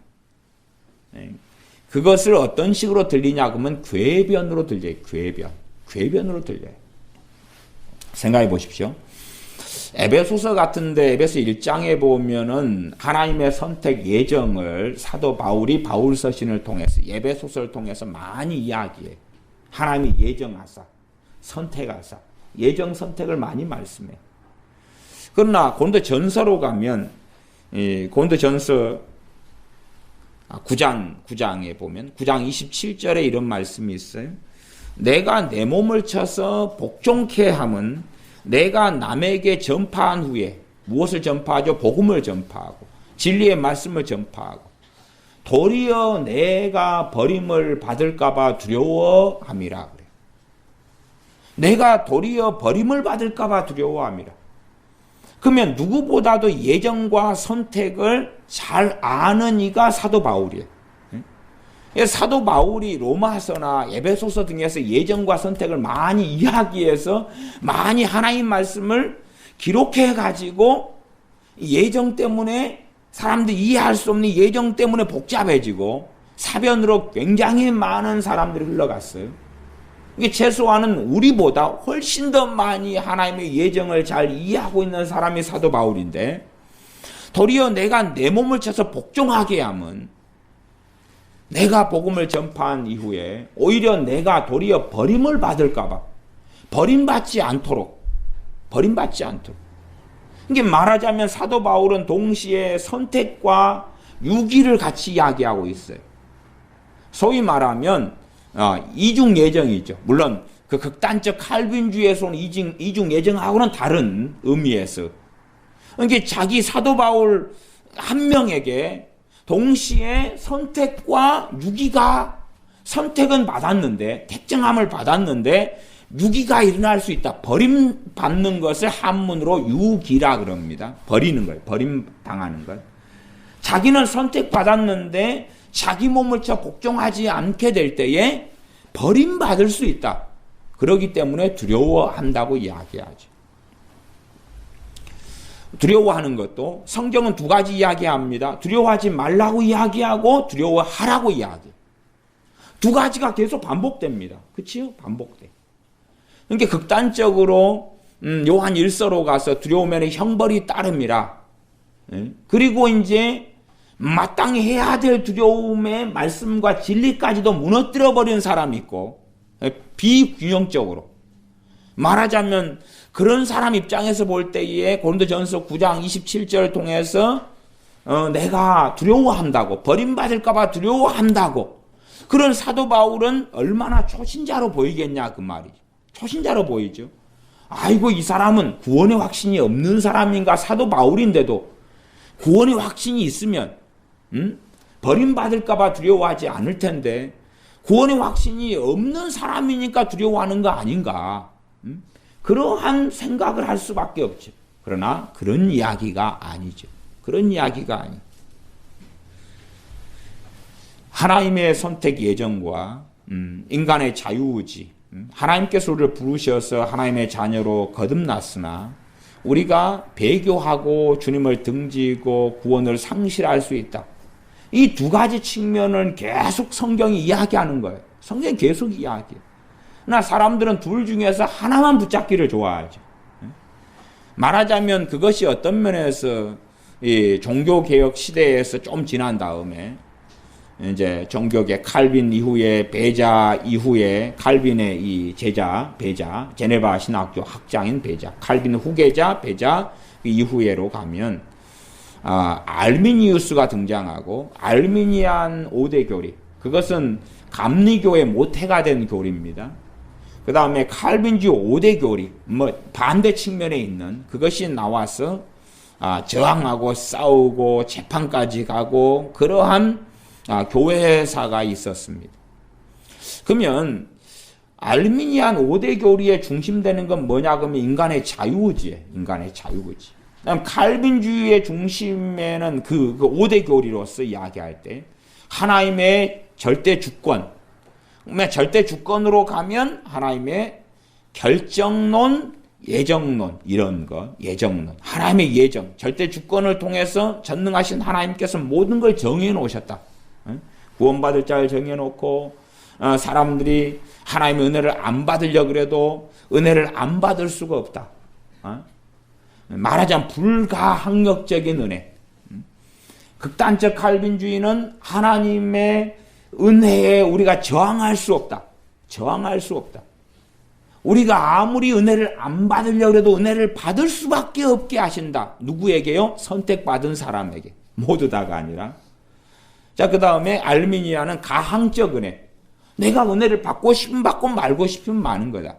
그것을 어떤 식으로 들리냐 그러면 궤변으로 들려요. 궤변으로 들려요. 생각해 보십시오. 에베소서 같은데 에베소 1장에 보면은 하나님의 선택 예정을 사도 바울이 바울 서신을 통해서 에베소서를 통해서 많이 이야기해요. 하나님이 예정하사 선택하사 예정 선택을 많이 말씀해요. 그러나 고린도전서로 가면 고린도전서 9장에 보면 9장 27절에 이런 말씀이 있어요. 내가 내 몸을 쳐서 복종케 함은 내가 남에게 전파한 후에 무엇을 전파하죠? 복음을 전파하고 진리의 말씀을 전파하고 도리어 내가 버림을 받을까 봐 두려워함이라 그래요. 내가 도리어 버림을 받을까 봐 두려워함이라. 그러면 누구보다도 예정과 선택을 잘 아는 이가 사도 바울이에요. 사도 바울이 로마서나 에베소서 등에서 예정과 선택을 많이 이야기해서 많이 하나님 말씀을 기록해 가지고 예정 때문에 사람들이 이해할 수 없는 예정 때문에 복잡해지고 사변으로 굉장히 많은 사람들이 흘러갔어요. 이게 최소한은 우리보다 훨씬 더 많이 하나님의 예정을 잘 이해하고 있는 사람이 사도 바울인데 도리어 내가 내 몸을 쳐서 복종하게 함은 내가 복음을 전파한 이후에 오히려 내가 도리어 버림을 받을까 봐 버림받지 않도록 이게 말하자면 사도 바울은 동시에 선택과 유기를 같이 이야기하고 있어요. 소위 말하면 이중 예정이죠. 물론 그 극단적 칼빈주의에서 온 이중 예정하고는 다른 의미에서 이게 자기 사도 바울 한 명에게 동시에 선택과 유기가 선택은 받았는데 택정함을 받았는데 유기가 일어날 수 있다. 버림받는 것을 한문으로 유기라 그럽니다. 버리는 거예요. 버림당하는 것. 자기는 선택받았는데 자기 몸을 쳐 복종하지 않게 될 때에 버림받을 수 있다. 그렇기 때문에 두려워한다고 이야기하죠. 두려워하는 것도 성경은 두 가지 이야기합니다. 두려워하지 말라고 이야기하고 두려워하라고 이야기. 두 가지가 계속 반복됩니다. 그치요? 반복돼. 그러니까 극단적으로 요한 1서로 가서 두려우면 형벌이 따릅니다. 그리고 이제 마땅히 해야 될 두려움의 말씀과 진리까지도 무너뜨려 버리는 사람이 있고 비균형적으로 말하자면 그런 사람 입장에서 볼 때에 고린도전서 9장 27절을 통해서 내가 두려워한다고 버림받을까 봐 두려워한다고 그런 사도 바울은 얼마나 초신자로 보이겠냐 그 말이죠. 초신자로 보이죠. 아이고 이 사람은 구원의 확신이 없는 사람인가 사도 바울인데도 구원의 확신이 있으면 버림받을까 봐 두려워하지 않을 텐데 구원의 확신이 없는 사람이니까 두려워하는 거 아닌가. 그러한 생각을 할 수밖에 없죠. 그러나 그런 이야기가 아니죠. 그런 이야기가 아니에요. 하나님의 선택 예정과 인간의 자유의지, 하나님께서 우리를 부르셔서 하나님의 자녀로 거듭났으나 우리가 배교하고 주님을 등지고 구원을 상실할 수 있다. 이 두 가지 측면을 계속 성경이 이야기하는 거예요. 성경이 계속 이야기해요. 그러나 사람들은 둘 중에서 하나만 붙잡기를 좋아하죠. 말하자면 그것이 어떤 면에서 이 종교개혁 시대에서 좀 지난 다음에 이제 종교계 칼빈 이후에 베자 이후에 칼빈의 이 제자 베자 제네바 신학교 학장인 베자 칼빈 후계자 베자 이후에로 가면 알미니우스가 등장하고 알미니안 5대 교리 그것은 감리교의 모태가 된 교리입니다. 그 다음에 칼빈주의 5대 교리 반대 측면에 있는 그것이 나와서 저항하고 싸우고 재판까지 가고 그러한 교회사가 있었습니다. 그러면 알미니안 5대 교리에 중심되는 건 뭐냐 그러면 인간의 자유의지예요. 인간의 자유의지. 그다음 칼빈주의의 중심에는 그 5대 교리로서 이야기할 때 하나님의 절대 주권, 절대 주권으로 가면 하나님의 결정론, 예정론 이런 거, 예정론, 하나님의 예정, 절대 주권을 통해서 전능하신 하나님께서 모든 걸 정해 놓으셨다. 구원받을 자를 정해놓고 사람들이 하나님의 은혜를 안 받으려고 그래도 은혜를 안 받을 수가 없다. 말하자면 불가항력적인 은혜. 극단적 칼빈주의는 하나님의 은혜에 우리가 저항할 수 없다. 저항할 수 없다. 우리가 아무리 은혜를 안 받으려고 해도 은혜를 받을 수밖에 없게 하신다. 누구에게요? 선택받은 사람에게. 모두 다가 아니라. 자, 그 다음에 알미니아는 가항적 은혜. 내가 은혜를 받고 싶으면 받고 말고 싶으면 마는 거다.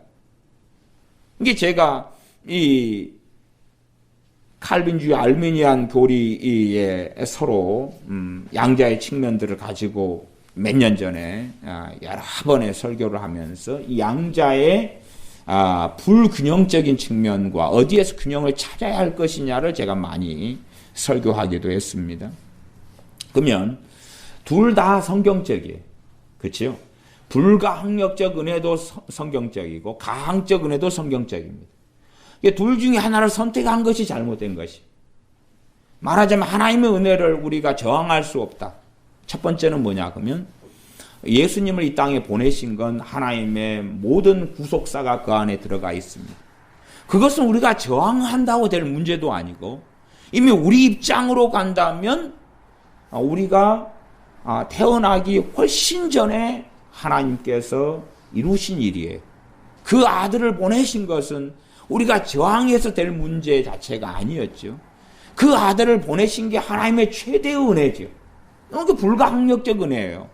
이게 제가 이 칼빈주의 알미니안 교리에 서로 양자의 측면들을 가지고 몇 년 전에 여러 번의 설교를 하면서 이 양자의 불균형적인 측면과 어디에서 균형을 찾아야 할 것이냐를 제가 많이 설교하기도 했습니다. 그러면 둘 다 성경적이에요. 그렇죠? 불가항력적 은혜도 성경적이고 가항적 은혜도 성경적입니다. 둘 중에 하나를 선택한 것이 잘못된 것이. 말하자면 하나님의 은혜를 우리가 저항할 수 없다. 첫 번째는 뭐냐 그러면 예수님을 이 땅에 보내신 건 하나님의 모든 구속사가 그 안에 들어가 있습니다. 그것은 우리가 저항한다고 될 문제도 아니고 이미 우리 입장으로 간다면 우리가 태어나기 훨씬 전에 하나님께서 이루신 일이에요. 그 아들을 보내신 것은 우리가 저항해서 될 문제 자체가 아니었죠. 그 아들을 보내신 게 하나님의 최대의 은혜죠. 그게 불가항력적 은혜예요.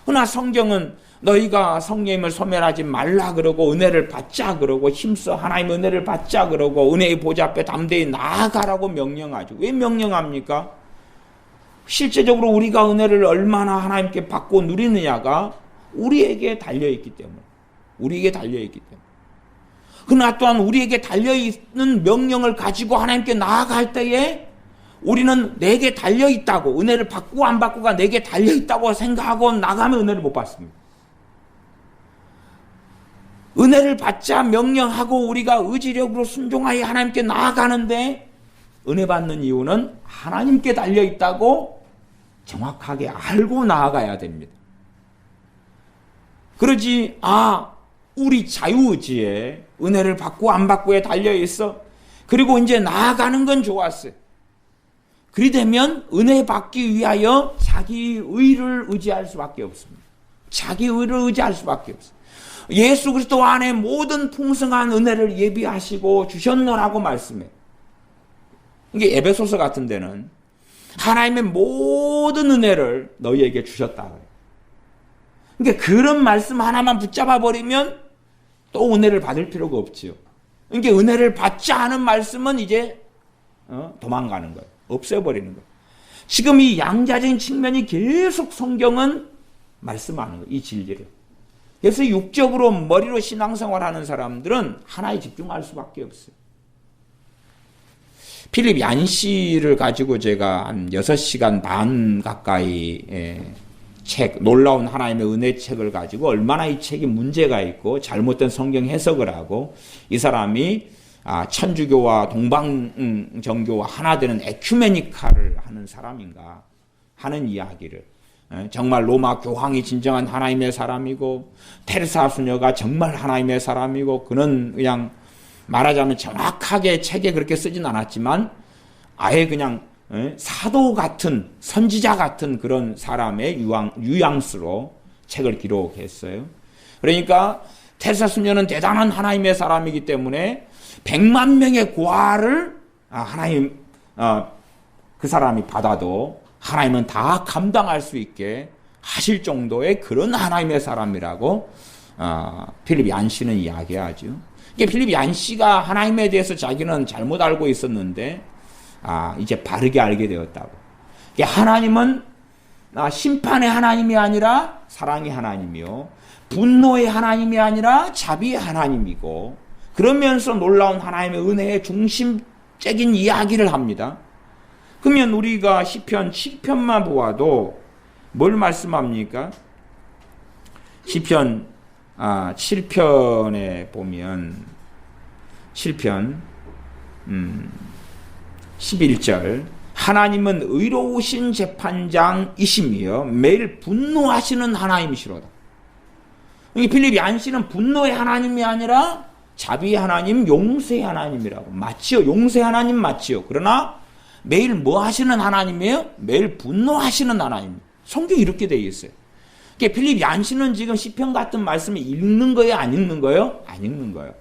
그러나 성경은 너희가 성령님을 소멸하지 말라 그러고 은혜를 받자 그러고 힘써 하나님의 은혜를 받자 그러고 은혜의 보좌 앞에 담대히 나아가라고 명령하죠. 왜 명령합니까? 실제적으로 우리가 은혜를 얼마나 하나님께 받고 누리느냐가 우리에게 달려있기 때문에. 우리에게 달려있기 때문에. 그러나 또한 우리에게 달려있는 명령을 가지고 하나님께 나아갈 때에 우리는 내게 달려있다고 은혜를 받고 안 받고가 내게 달려있다고 생각하고 나가면 은혜를 못 받습니다. 은혜를 받자 명령하고 우리가 의지력으로 순종하여 하나님께 나아가는데 은혜 받는 이유는 하나님께 달려있다고 정확하게 알고 나아가야 됩니다. 그러지 우리 자유의지에 은혜를 받고 안 받고에 달려있어. 그리고 이제 나아가는 건 좋았어요. 그리 되면 은혜 받기 위하여 자기 의를 의지할 수밖에 없습니다. 자기 의를 의지할 수밖에 없어요. 예수 그리스도 안에 모든 풍성한 은혜를 예비하시고 주셨노라고 말씀해요. 이게 에베소서 같은 데는 하나님의 모든 은혜를 너희에게 주셨다. 그러니까 그런 말씀 하나만 붙잡아 버리면 또 은혜를 받을 필요가 없지요. 그러니까 은혜를 받지 않은 말씀은 이제 도망가는 거예요. 없애버리는 거예요. 지금 이 양자적인 측면이 계속 성경은 말씀하는 거예요. 이 진리를. 그래서 육적으로 머리로 신앙생활하는 사람들은 하나에 집중할 수밖에 없어요. 필립 얀시를 가지고 제가 한 6시간 반 가까이 책, 놀라운 하나님의 은혜 책을 가지고 얼마나 이 책이 문제가 있고 잘못된 성경 해석을 하고 이 사람이 천주교와 동방정교와 하나 되는 에큐메니카를 하는 사람인가 하는 이야기를, 정말 로마 교황이 진정한 하나님의 사람이고 테레사 수녀가 정말 하나님의 사람이고, 그는 그냥 말하자면 정확하게 책에 그렇게 쓰진 않았지만 아예 그냥 사도 같은, 선지자 같은 그런 사람의 뉘앙스로 책을 기록했어요. 그러니까 테레사 수녀는 대단한 하나님의 사람이기 때문에 100만 명의 고아를 하나님, 그 사람이 받아도 하나님은 다 감당할 수 있게 하실 정도의 그런 하나님의 사람이라고 필립 얀시는 이야기하죠. 필립 얀시가 하나님에 대해서 자기는 잘못 알고 있었는데 이제 바르게 알게 되었다고. 하나님은 심판의 하나님이 아니라 사랑의 하나님이요, 분노의 하나님이 아니라 자비의 하나님이고, 그러면서 놀라운 하나님의 은혜의 중심적인 이야기를 합니다. 그러면 우리가 시편 7편만 보아도 뭘 말씀합니까? 시편 7편에 보면 7편 11절, 하나님은 의로우신 재판장이시며 매일 분노하시는 하나님이시로다. 필립 얀시는 분노의 하나님이 아니라 자비의 하나님, 용서의 하나님이라고. 맞지요? 용서의 하나님 맞지요? 그러나 매일 뭐 하시는 하나님이에요? 매일 분노하시는 하나님. 성경이 이렇게 되어 있어요. 필립 얀시는 지금 시편 같은 말씀을 읽는 거예요? 안 읽는 거예요? 안 읽는 거예요.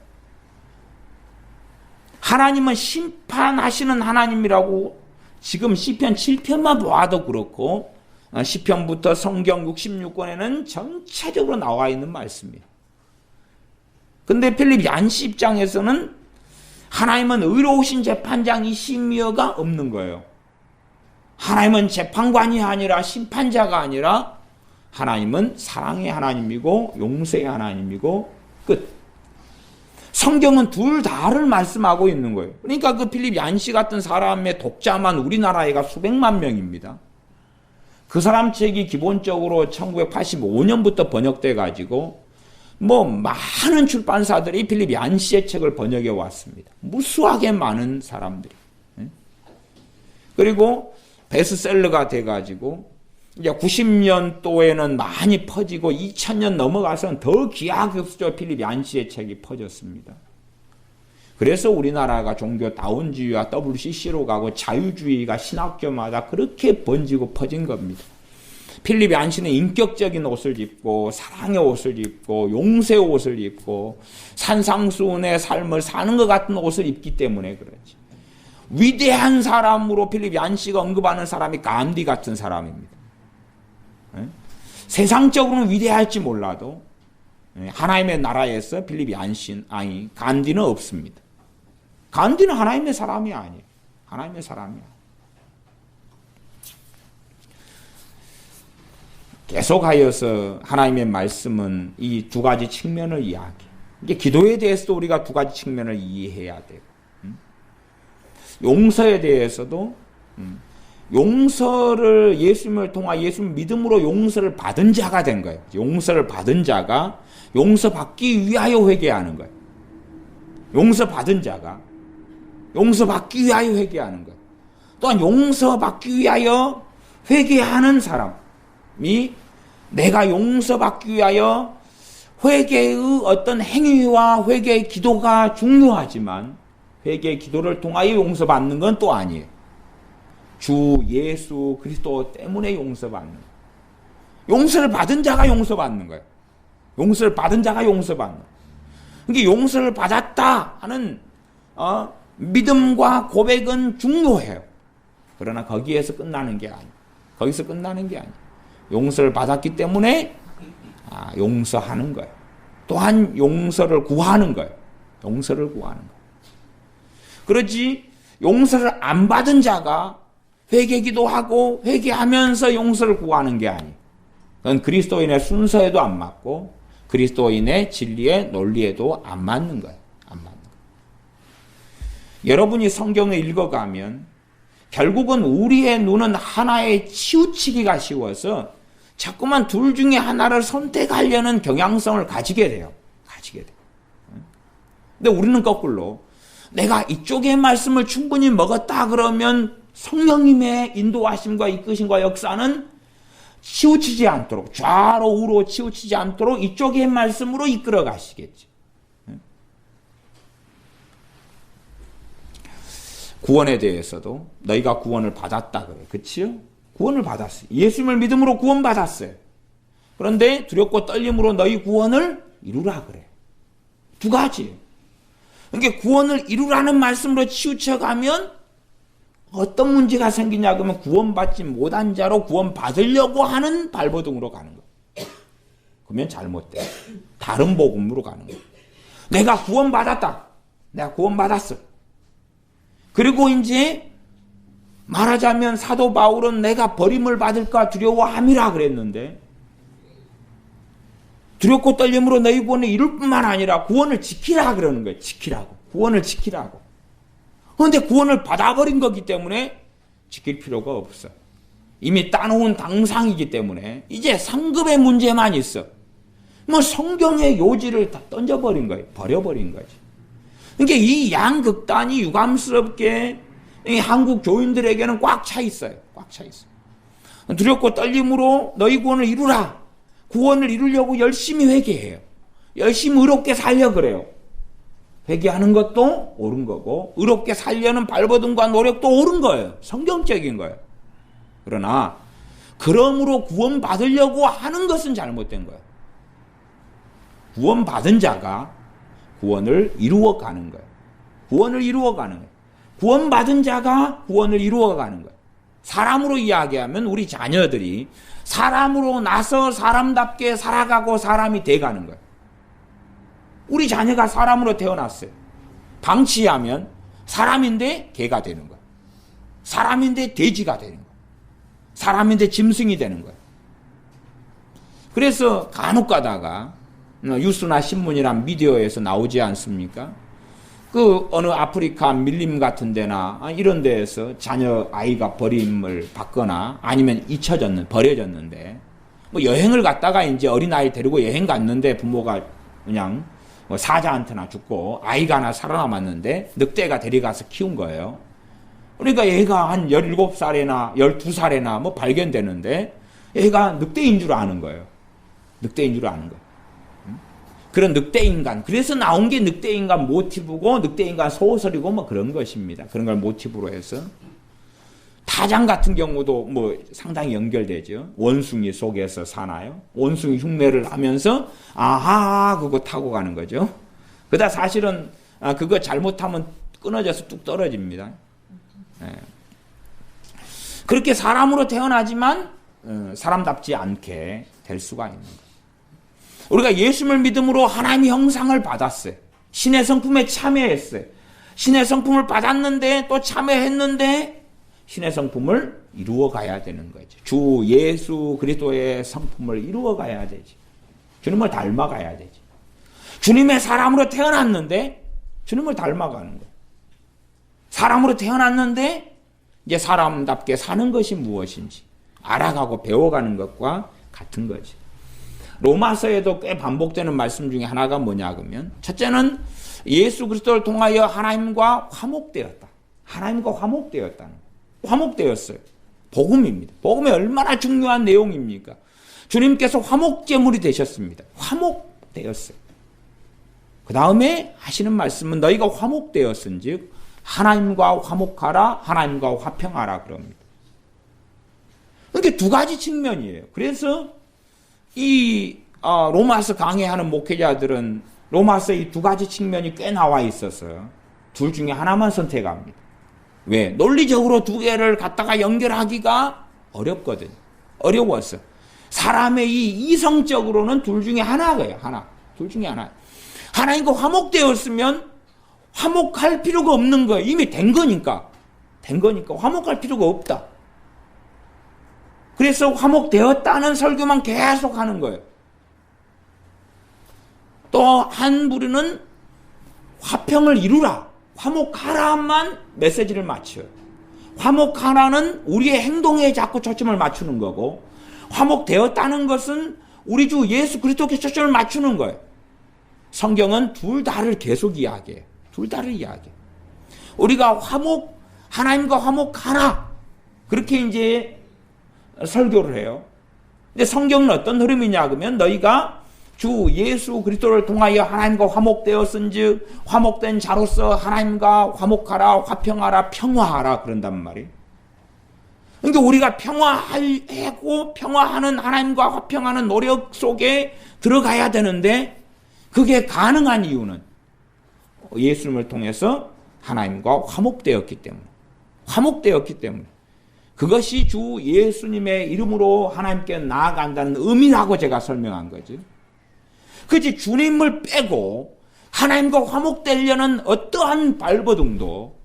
하나님은 심판하시는 하나님이라고 지금 시편 7편만 보아도 그렇고 시편부터 성경 66권에는 전체적으로 나와 있는 말씀이에요. 근데 필립 얀시 입장에서는 하나님은 의로우신 재판장이시며가 없는 거예요. 하나님은 재판관이 아니라 심판자가 아니라 하나님은 사랑의 하나님이고 용서의 하나님이고 끝. 성경은 둘 다를 말씀하고 있는 거예요. 그러니까 그 필립 얀시 같은 사람의 독자만 우리나라에가 수백만 명입니다. 그 사람 책이 기본적으로 1985년부터 번역돼 가지고 많은 출판사들이 필립 얀시의 책을 번역해 왔습니다. 무수하게 많은 사람들이. 그리고 베스트셀러가 돼 가지고 이제 90년도에는 많이 퍼지고 2000년 넘어가서는 더 기하급수적으로 필립 얀시의 책이 퍼졌습니다. 그래서 우리나라가 종교 다운주의와 WCC로 가고 자유주의가 신학교마다 그렇게 번지고 퍼진 겁니다. 필립 얀시는 인격적인 옷을 입고 사랑의 옷을 입고 용서의 옷을 입고 산상수훈의 삶을 사는 것 같은 옷을 입기 때문에 그렇지. 위대한 사람으로 필립 얀시가 언급하는 사람이 간디 같은 사람입니다. 세상적으로는 위대할지 몰라도 하나님의 나라에서 필립 얀시, 간디는 없습니다. 간디는 하나님의 사람이 아니에요. 하나님의 사람이 아니에요. 계속하여서 하나님의 말씀은 이 두 가지 측면을 이야기해요. 이게 기도에 대해서도 우리가 두 가지 측면을 이해해야 되고, 용서에 대해서도 용서를 예수님을 통하 예수님 믿음으로 용서를 받은 자가 된 거예요. 용서를 받은 자가 용서받기 위하여 회개하는 거예요. 용서받은 자가 용서받기 위하여 회개하는 거예요. 또한 용서받기 위하여 회개하는 사람이 내가 용서받기 위하여 회개의 어떤 행위와 회개의 기도가 중요하지만 회개의 기도를 통하여 용서받는 건 또 아니에요. 주 예수 그리스도 때문에 용서받는 거예요. 용서를 받은 자가 용서받는 거예요. 용서를 받은 자가 용서받는 거예요. 그러니까 용서를 받았다 하는 믿음과 고백은 중요해요. 그러나 거기에서 끝나는 게 아니에요. 거기서 끝나는 게 아니에요. 용서를 받았기 때문에 용서하는 거예요. 또한 용서를 구하는 거예요. 용서를 구하는 거예요. 그렇지 용서를 안 받은 자가 회개기도 하고 회개하면서 용서를 구하는 게 아니에요. 그건 그리스도인의 순서에도 안 맞고 그리스도인의 진리의 논리에도 안 맞는 거예요. 안 맞는 거예요. 여러분이 성경을 읽어가면 결국은 우리의 눈은 하나에 치우치기가 쉬워서 자꾸만 둘 중에 하나를 선택하려는 경향성을 가지게 돼요. 가지게 돼요. 근데 우리는 거꾸로 내가 이쪽의 말씀을 충분히 먹었다 그러면 성령님의 인도하심과 이끄심과 역사는 치우치지 않도록, 좌로 우로 치우치지 않도록 이쪽의 말씀으로 이끌어 가시겠죠. 구원에 대해서도 너희가 구원을 받았다 그래. 그치요? 구원을 받았어요. 예수님을 믿음으로 구원 받았어요. 그런데 두렵고 떨림으로 너희 구원을 이루라 그래. 두 가지. 그러니까 구원을 이루라는 말씀으로 치우쳐가면 어떤 문제가 생기냐 그러면 구원받지 못한 자로 구원받으려고 하는 발버둥으로 가는 거예요. 그러면 잘못돼. 다른 복음으로 가는 거예요. 내가 구원받았다. 내가 구원받았어. 그리고 이제 말하자면 사도 바울은 내가 버림을 받을까 두려워함이라 그랬는데 두렵고 떨림으로 너희 구원을 이룰 뿐만 아니라 구원을 지키라 그러는 거예요. 지키라고. 구원을 지키라고. 그런데 구원을 받아버린 거기 때문에 지킬 필요가 없어. 이미 따놓은 당상이기 때문에 이제 상급의 문제만 있어. 뭐 성경의 요지를 다 던져버린 거예요. 버려버린 거지. 그러니까 이 양극단이 유감스럽게 한국 교인들에게는 꽉 차 있어요. 꽉 차 있어요. 두렵고 떨림으로 너희 구원을 이루라. 구원을 이루려고 열심히 회개해요. 열심히 의롭게 살려 그래요. 회개하는 것도 옳은 거고 의롭게 살려는 발버둥과 노력도 옳은 거예요. 성경적인 거예요. 그러나 그러므로 구원받으려고 하는 것은 잘못된 거예요. 구원받은 자가 구원을 이루어가는 거예요. 구원을 이루어가는 거예요. 구원받은 자가 구원을 이루어가는 거예요. 사람으로 이야기하면 우리 자녀들이 사람으로 나서 사람답게 살아가고 사람이 돼가는 거예요. 우리 자녀가 사람으로 태어났어요. 방치하면 사람인데 개가 되는 거예요. 사람인데 돼지가 되는 거예요. 사람인데 짐승이 되는 거예요. 그래서 간혹 가다가 뉴스나 신문이나 미디어에서 나오지 않습니까? 그 어느 아프리카 밀림 같은 데나 이런 데에서 자녀 아이가 버림을 받거나 아니면 버려졌는데 뭐 여행을 갔다가 이제 어린아이 데리고 여행 갔는데 부모가 그냥 뭐 사자한테나 죽고 아이가 하나 살아남았는데 늑대가 데려가서 키운 거예요. 그러니까 얘가 한 17살이나 12살이나 뭐 발견되는데 얘가 늑대인 줄 아는 거예요. 늑대인 줄 아는 거예요. 그런 늑대인간. 그래서 나온 게 늑대인간 모티브고 늑대인간 소설이고 뭐 그런 것입니다. 그런 걸 모티브로 해서. 타장 같은 경우도 뭐 상당히 연결되죠. 원숭이 속에서 사나요? 원숭이 흉내를 하면서 아하 그거 타고 가는 거죠. 그다 사실은 그거 잘못하면 끊어져서 뚝 떨어집니다. 그렇게 사람으로 태어나지만 사람답지 않게 될 수가 있는 거예요. 우리가 예수님을 믿음으로 하나님의 형상을 받았어요. 신의 성품에 참여했어요. 신의 성품을 받았는데 또 참여했는데 신의 성품을 이루어 가야 되는 거죠. 주 예수 그리스도의 성품을 이루어 가야 되지. 주님을 닮아가야 되지. 주님의 사람으로 태어났는데 주님을 닮아가는 거예요. 사람으로 태어났는데 이제 사람답게 사는 것이 무엇인지 알아가고 배워가는 것과 같은 거지. 로마서에도 꽤 반복되는 말씀 중에 하나가 뭐냐 그러면 첫째는 예수 그리스도를 통하여 하나님과 화목되었다. 하나님과 화목되었다는 거예요. 화목되었어요. 복음입니다. 복음이 얼마나 중요한 내용입니까? 주님께서 화목제물이 되셨습니다. 화목되었어요. 그 다음에 하시는 말씀은 너희가 화목되었은즉 하나님과 화목하라 하나님과 화평하라 그럽니다. 그러니까 두 가지 측면이에요. 그래서 이 로마서 강해하는 목회자들은 로마서 이 두 가지 측면이 꽤 나와 있어서 둘 중에 하나만 선택합니다. 왜? 논리적으로 두 개를 갖다가 연결하기가 어렵거든. 어려웠어. 사람의 이 이성적으로는 둘 중에 하나예요. 하나. 둘 중에 하나. 하나님과 화목되었으면 화목할 필요가 없는 거예요. 이미 된 거니까. 된 거니까 화목할 필요가 없다. 그래서 화목되었다는 설교만 계속 하는 거예요. 또 한 부류는 화평을 이루라. 화목하라만 메시지를 맞춰요. 화목하라는 우리의 행동에 자꾸 초점을 맞추는 거고 화목되었다는 것은 우리 주 예수 그리스도께 초점을 맞추는 거예요. 성경은 둘 다를 계속 이야기해요. 둘 다를 이야기해요. 우리가 하나님과 화목하라. 그렇게 이제 설교를 해요. 근데 성경은 어떤 흐름이냐 그러면 너희가 주 예수 그리스도를 통하여 하나님과 화목되었은즉 화목된 자로서 하나님과 화목하라, 화평하라, 평화하라 그런단 말이에요. 그러니까 우리가 평화하고 평화하는 하나님과 화평하는 노력 속에 들어가야 되는데 그게 가능한 이유는 예수님을 통해서 하나님과 화목되었기 때문에 그것이 주 예수님의 이름으로 하나님께 나아간다는 의미라고 제가 설명한 거지. 그렇지 주님을 빼고 하나님과 화목되려는 어떠한 발버둥도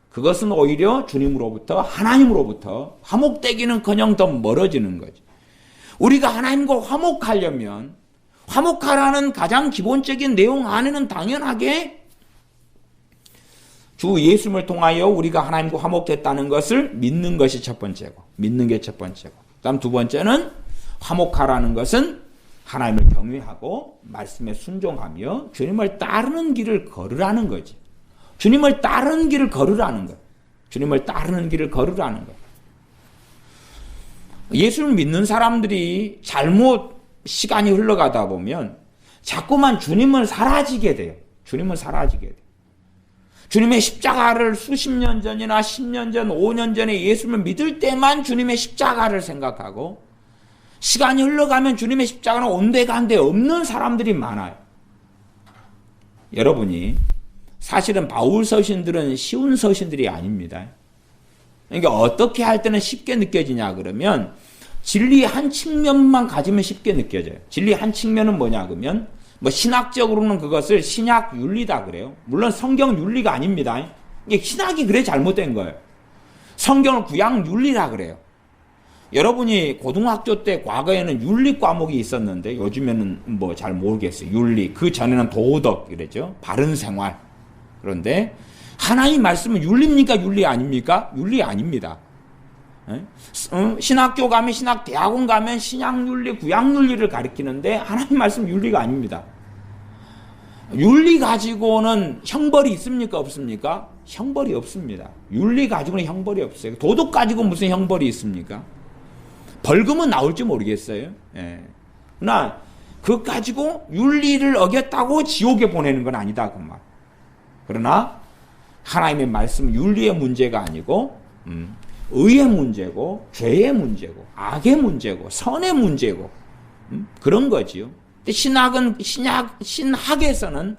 그것은 오히려 주님으로부터 하나님으로부터 화목되기는커녕 더 멀어지는 거지. 우리가 하나님과 화목하려면 화목하라는 가장 기본적인 내용 안에는 당연하게 주 예수님을 통하여 우리가 하나님과 화목됐다는 것을 믿는 것이 첫 번째고, 믿는 게 첫 번째고, 그다음 두 번째는 화목하라는 것은 하나님을 경외하고 말씀에 순종하며 주님을 따르는 길을 걸으라는 거지. 주님을 따르는 길을 걸으라는 것. 주님을 따르는 길을 걸으라는 것. 예수를 믿는 사람들이 잘못 시간이 흘러가다 보면 자꾸만 주님은 사라지게 돼요. 주님은 사라지게 돼요. 주님의 십자가를 수십 년 전이나 10년 전, 5년 전에 예수를 믿을 때만 주님의 십자가를 생각하고 시간이 흘러가면 주님의 십자가는 온데간데 없는 사람들이 많아요. 여러분이 사실은 바울 서신들은 쉬운 서신들이 아닙니다. 그러니까 어떻게 할 때는 쉽게 느껴지냐 그러면 진리의 한 측면만 가지면 쉽게 느껴져요. 진리의 한 측면은 뭐냐 그러면 신학적으로는 그것을 신약 윤리다 그래요. 물론 성경 윤리가 아닙니다. 이게 신학이 그래 잘못된 거예요. 성경을 구약 윤리라 그래요. 여러분이 고등학교 때 과거에는 윤리 과목이 있었는데 요즘에는 잘 모르겠어요. 윤리. 그 전에는 도덕 이랬죠. 바른 생활. 그런데 하나님 말씀은 윤리입니까? 윤리 아닙니까? 윤리 아닙니다. 신학교 가면 신학대학원 가면 신약윤리, 구약윤리를 가리키는데 하나님 말씀 윤리가 아닙니다. 윤리 가지고는 형벌이 있습니까? 없습니까? 형벌이 없습니다. 윤리 가지고는 형벌이 없어요. 도덕 가지고 무슨 형벌이 있습니까? 벌금은 나올지 모르겠어요. 그러나 그것 가지고 윤리를 어겼다고 지옥에 보내는 건 아니다 그 말. 그러나 하나님의 말씀은 윤리의 문제가 아니고 의의 문제고 죄의 문제고 악의 문제고 선의 문제고 그런 거지요. 근데 신학에서는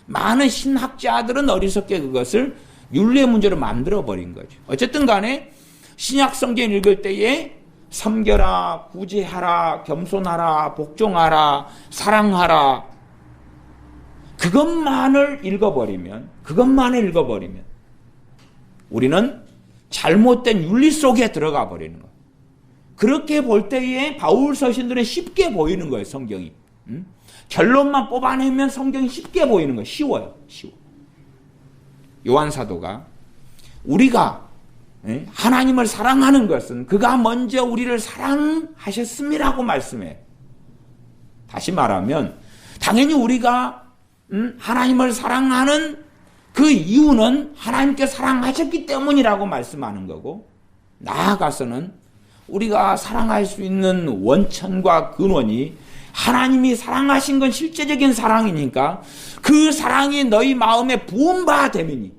많은 신학자들은 어리석게 그것을 윤리의 문제로 만들어 버린 거죠. 어쨌든 간에 신약 성경 읽을 때에 섬겨라, 구제하라, 겸손하라, 복종하라, 사랑하라 그것만을 읽어버리면 우리는 잘못된 윤리 속에 들어가 버리는 거예요. 그렇게 볼 때에 바울 서신들은 쉽게 보이는 거예요. 성경이. 결론만 뽑아내면 성경이 쉽게 보이는 거예요. 쉬워요. 요한 사도가 우리가 하나님을 사랑하는 것은 그가 먼저 우리를 사랑하셨음이라고 말씀해요. 다시 말하면 당연히 우리가 하나님을 사랑하는 그 이유는 하나님께 사랑하셨기 때문이라고 말씀하는 거고 나아가서는 우리가 사랑할 수 있는 원천과 근원이 하나님이 사랑하신 건 실제적인 사랑이니까 그 사랑이 너희 마음에 부음바 되면이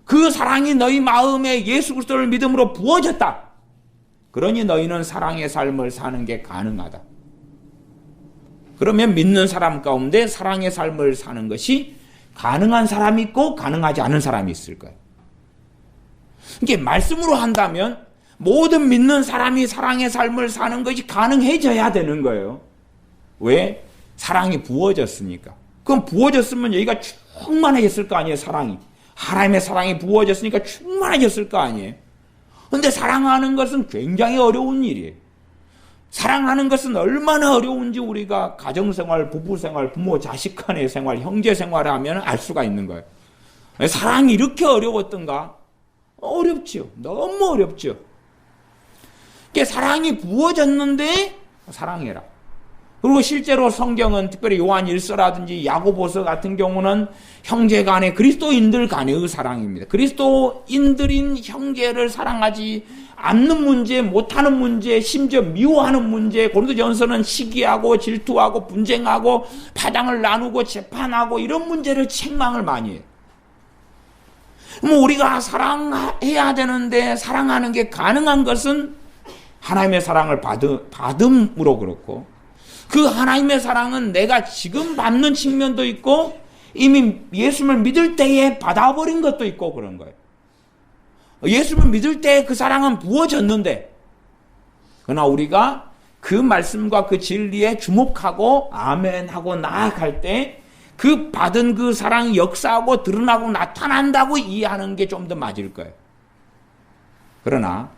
그 사랑이 너희 마음에 예수 그리스도를 믿음으로 부어졌다. 그러니 너희는 사랑의 삶을 사는 게 가능하다. 그러면 믿는 사람 가운데 사랑의 삶을 사는 것이 가능한 사람이 있고 가능하지 않은 사람이 있을 거예요. 이게 말씀으로 한다면 모든 믿는 사람이 사랑의 삶을 사는 것이 가능해져야 되는 거예요. 왜? 사랑이 부어졌으니까. 그럼 부어졌으면 여기가 충만해졌을 거 아니에요, 사랑이. 하나님의 사랑이 부어졌으니까 충만해졌을 거 아니에요. 그런데 사랑하는 것은 굉장히 어려운 일이에요. 사랑하는 것은 얼마나 어려운지 우리가 가정생활, 부부생활, 부모, 자식 간의 생활, 형제생활을 하면 알 수가 있는 거예요. 사랑이 이렇게 어려웠던가? 어렵죠. 너무 어렵죠. 사랑이 부어졌는데 사랑해라. 그리고 실제로 성경은 특별히 요한 1서라든지 야고보서 같은 경우는 형제 간의 그리스도인들 간의 사랑입니다. 그리스도인들인 형제를 사랑하지 않는 문제, 못하는 문제, 심지어 미워하는 문제, 고린도전서는 시기하고 질투하고 분쟁하고 파당을 나누고 재판하고 이런 문제를 책망을 많이 해요. 우리가 사랑해야 되는데 사랑하는 게 가능한 것은 하나님의 사랑을 받음으로 그렇고, 그 하나님의 사랑은 내가 지금 받는 측면도 있고 이미 예수를 믿을 때에 받아버린 것도 있고 그런 거예요. 예수를 믿을 때 그 사랑은 부어졌는데, 그러나 우리가 그 말씀과 그 진리에 주목하고 아멘하고 나아갈 때 그 받은 그 사랑이 역사하고 드러나고 나타난다고 이해하는 게 좀 더 맞을 거예요. 그러나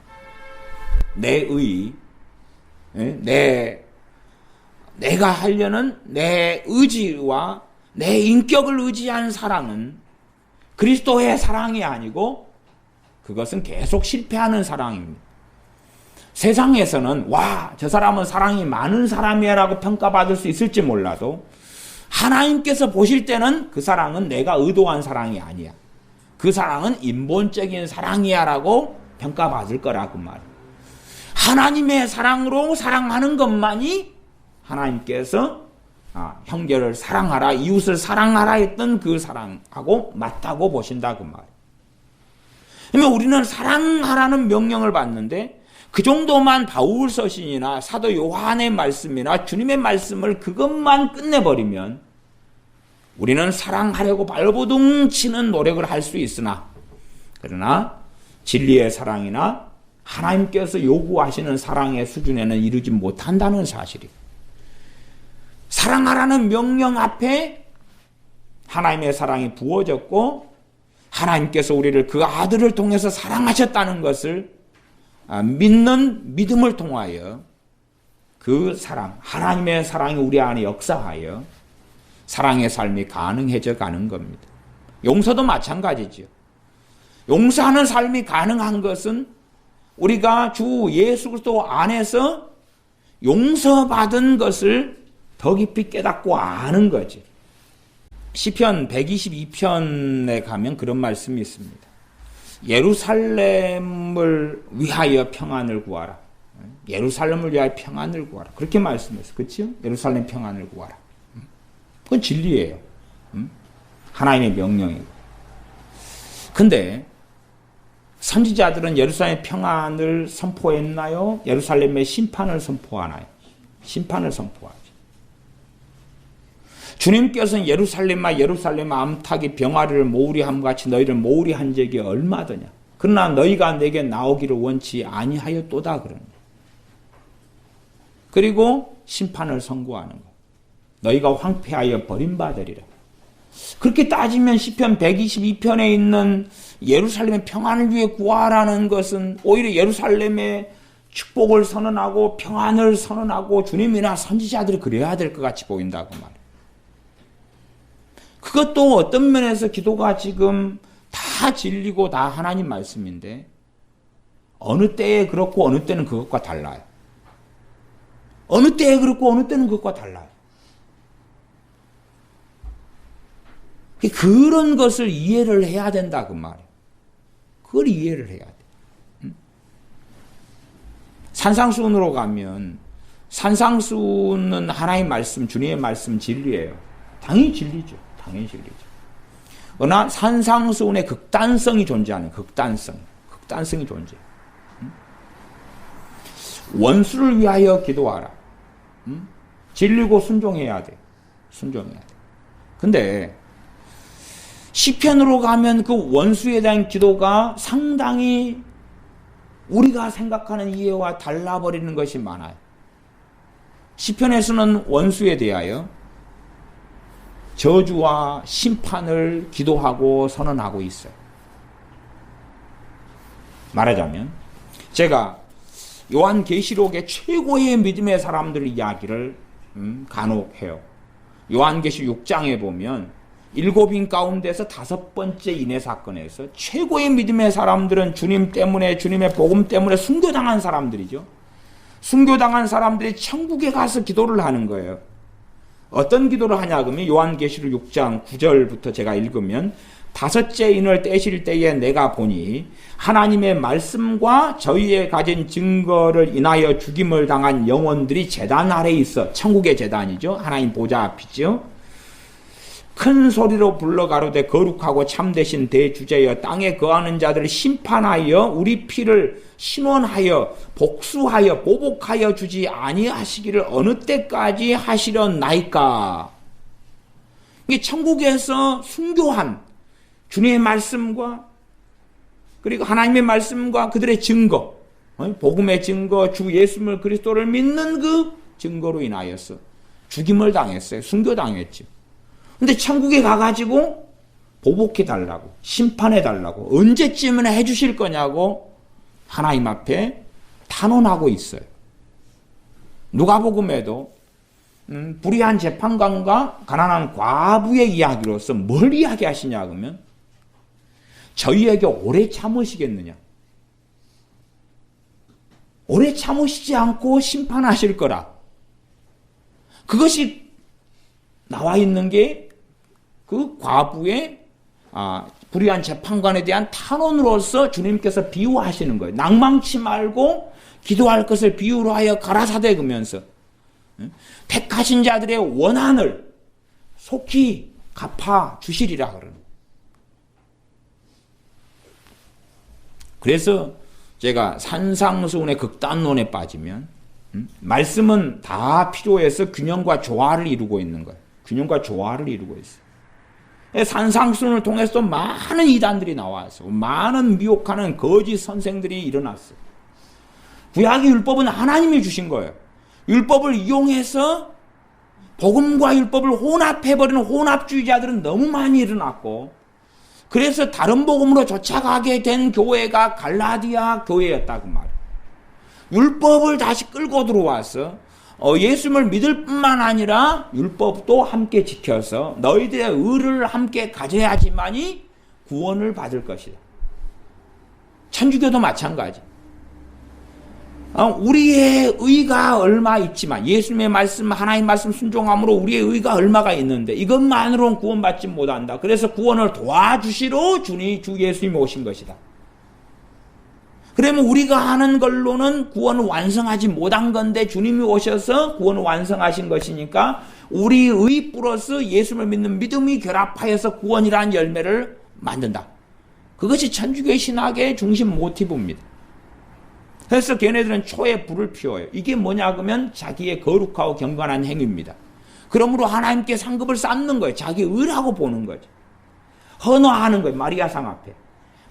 내가 하려는 내 의지와 내 인격을 의지한 사랑은 그리스도의 사랑이 아니고 그것은 계속 실패하는 사랑입니다. 세상에서는 저 사람은 사랑이 많은 사람이야 라고 평가받을 수 있을지 몰라도 하나님께서 보실 때는 그 사랑은 내가 의도한 사랑이 아니야. 그 사랑은 인본적인 사랑이야 라고 평가받을 거라고 말이에요. 하나님의 사랑으로 사랑하는 것만이 하나님께서 형제를 사랑하라, 이웃을 사랑하라 했던 그 사랑하고 맞다고 보신다고 말이에요. 그러면 우리는 사랑하라는 명령을 받는데 그 정도만 바울 서신이나 사도 요한의 말씀이나 주님의 말씀을 그것만 끝내버리면 우리는 사랑하려고 발버둥 치는 노력을 할 수 있으나, 그러나 진리의 사랑이나 하나님께서 요구하시는 사랑의 수준에는 이르지 못한다는 사실이에요. 사랑하라는 명령 앞에 하나님의 사랑이 부어졌고 하나님께서 우리를 그 아들을 통해서 사랑하셨다는 것을 믿는 믿음을 통하여 그 사랑, 하나님의 사랑이 우리 안에 역사하여 사랑의 삶이 가능해져 가는 겁니다. 용서도 마찬가지죠. 용서하는 삶이 가능한 것은 우리가 주 예수 그리스도 안에서 용서받은 것을 더 깊이 깨닫고 아는 거지. 시편 122편에 가면 그런 말씀이 있습니다. 예루살렘을 위하여 평안을 구하라. 예루살렘을 위하여 평안을 구하라. 그렇게 말씀했어요. 그렇죠? 예루살렘 평안을 구하라. 그건 진리예요. 하나님의 명령이고. 근데 선지자들은 예루살렘의 평안을 선포했나요? 예루살렘의 심판을 선포하나요? 심판을 선포하죠. 주님께서는 예루살렘아 예루살렘아 암탉이 병아리를 모으리 함과 같이 너희를 모으리 한 적이 얼마더냐. 그러나 너희가 내게 나오기를 원치 아니하였도다 그러니. 그리고 심판을 선고하는 것. 너희가 황폐하여 버림받으리라. 그렇게 따지면 시편 122편에 있는 예루살렘의 평안을 위해 구하라는 것은 오히려 예루살렘의 축복을 선언하고 평안을 선언하고 주님이나 선지자들이 그래야 될 것 같이 보인다고 말이에요. 그것도 어떤 면에서 기도가 지금 다 진리고 다 하나님 말씀인데 어느 때에 그렇고 어느 때는 그것과 달라요. 어느 때에 그렇고 어느 때는 그것과 달라요. 그런 것을 이해를 해야 된다 그 말이에요. 그걸 이해를 해야 돼. 산상수훈으로 가면 산상수훈은 하나님의 말씀, 주님의 말씀 진리예요. 당연히 진리죠. 당연히 진리죠. 그러나 산상수훈의 극단성이 존재하는 극단성이 존재해요. 원수를 위하여 기도하라. 진리고 순종해야 돼. 순종해야 돼. 근데 시편으로 가면 그 원수에 대한 기도가 상당히 우리가 생각하는 이해와 달라버리는 것이 많아요. 시편에서는 원수에 대하여 저주와 심판을 기도하고 선언하고 있어요. 말하자면 제가 요한계시록의 최고의 믿음의 사람들 이야기를 간혹 해요. 요한계시 6장에 보면 7인 가운데서 5번째 인해 사건에서 최고의 믿음의 사람들은 주님 때문에, 주님의 복음 때문에 순교당한 사람들이죠. 순교당한 사람들이 천국에 가서 기도를 하는 거예요. 어떤 기도를 하냐 그러면 요한계시록 6장 9절부터 제가 읽으면 다섯째 인을 떼실 때에 내가 보니 하나님의 말씀과 저희의 가진 증거를 인하여 죽임을 당한 영혼들이 제단 아래에 있어. 천국의 제단이죠. 하나님 보좌 앞이죠. 큰 소리로 불러 가로되 거룩하고 참되신 대주제여 땅에 거하는 자들을 심판하여 우리 피를 신원하여 복수하여 보복하여 주지 아니하시기를 어느 때까지 하시려나이까. 이게 천국에서 순교한 주님의 말씀과 그리고 하나님의 말씀과 그들의 증거, 복음의 증거, 주 예수를 그리스도를 믿는 그 증거로 인하여서 죽임을 당했어요. 순교당했죠. 근데 천국에 가가지고 보복해달라고, 심판해달라고, 언제쯤은 해주실 거냐고 하나님 앞에 탄원하고 있어요. 누가복음에도 불의한 재판관과 가난한 과부의 이야기로서 뭘 이야기하시냐 그러면 저희에게 오래 참으시겠느냐? 오래 참으시지 않고 심판하실 거라. 그것이 나와 있는 게 그 과부의 불의한 재판관에 대한 탄원으로서 주님께서 비유하시는 거예요. 낭망치 말고 기도할 것을 비유로 하여 가라사대 그면서 택하신 자들의 원한을 속히 갚아 주시리라 그러는. 그래서 제가 산상수훈의 극단론에 빠지면 말씀은 다 필요해서 균형과 조화를 이루고 있는 거예요. 균형과 조화를 이루고 있어요. 산상수훈을 통해서 많은 이단들이 나와서 많은 미혹하는 거짓 선생들이 일어났어요. 구약의 율법은 하나님이 주신 거예요. 율법을 이용해서 복음과 율법을 혼합해버리는 혼합주의자들은 너무 많이 일어났고 그래서 다른 복음으로 쫓아가게 된 교회가 갈라디아 교회였다고 말이에요. 율법을 다시 끌고 들어와서 예수님을 믿을 뿐만 아니라 율법도 함께 지켜서 너희들의 의를 함께 가져야지만이 구원을 받을 것이다. 천주교도 마찬가지. 우리의 의가 얼마 있지만 예수님의 말씀, 하나님 말씀 순종함으로 우리의 의가 얼마가 있는데 이것만으로는 구원받지 못한다. 그래서 구원을 도와주시러 주 예수님이 오신 것이다. 그러면 우리가 하는 걸로는 구원을 완성하지 못한 건데 주님이 오셔서 구원을 완성하신 것이니까 우리 의 플러스 예수님을 믿는 믿음이 결합하여서 구원이라는 열매를 만든다. 그것이 천주교 신학의 중심 모티브입니다. 그래서 걔네들은 초에 불을 피워요. 이게 뭐냐 그러면 자기의 거룩하고 경건한 행위입니다. 그러므로 하나님께 상급을 쌓는 거예요. 자기 의라고 보는 거죠. 헌화하는 거예요. 마리아상 앞에.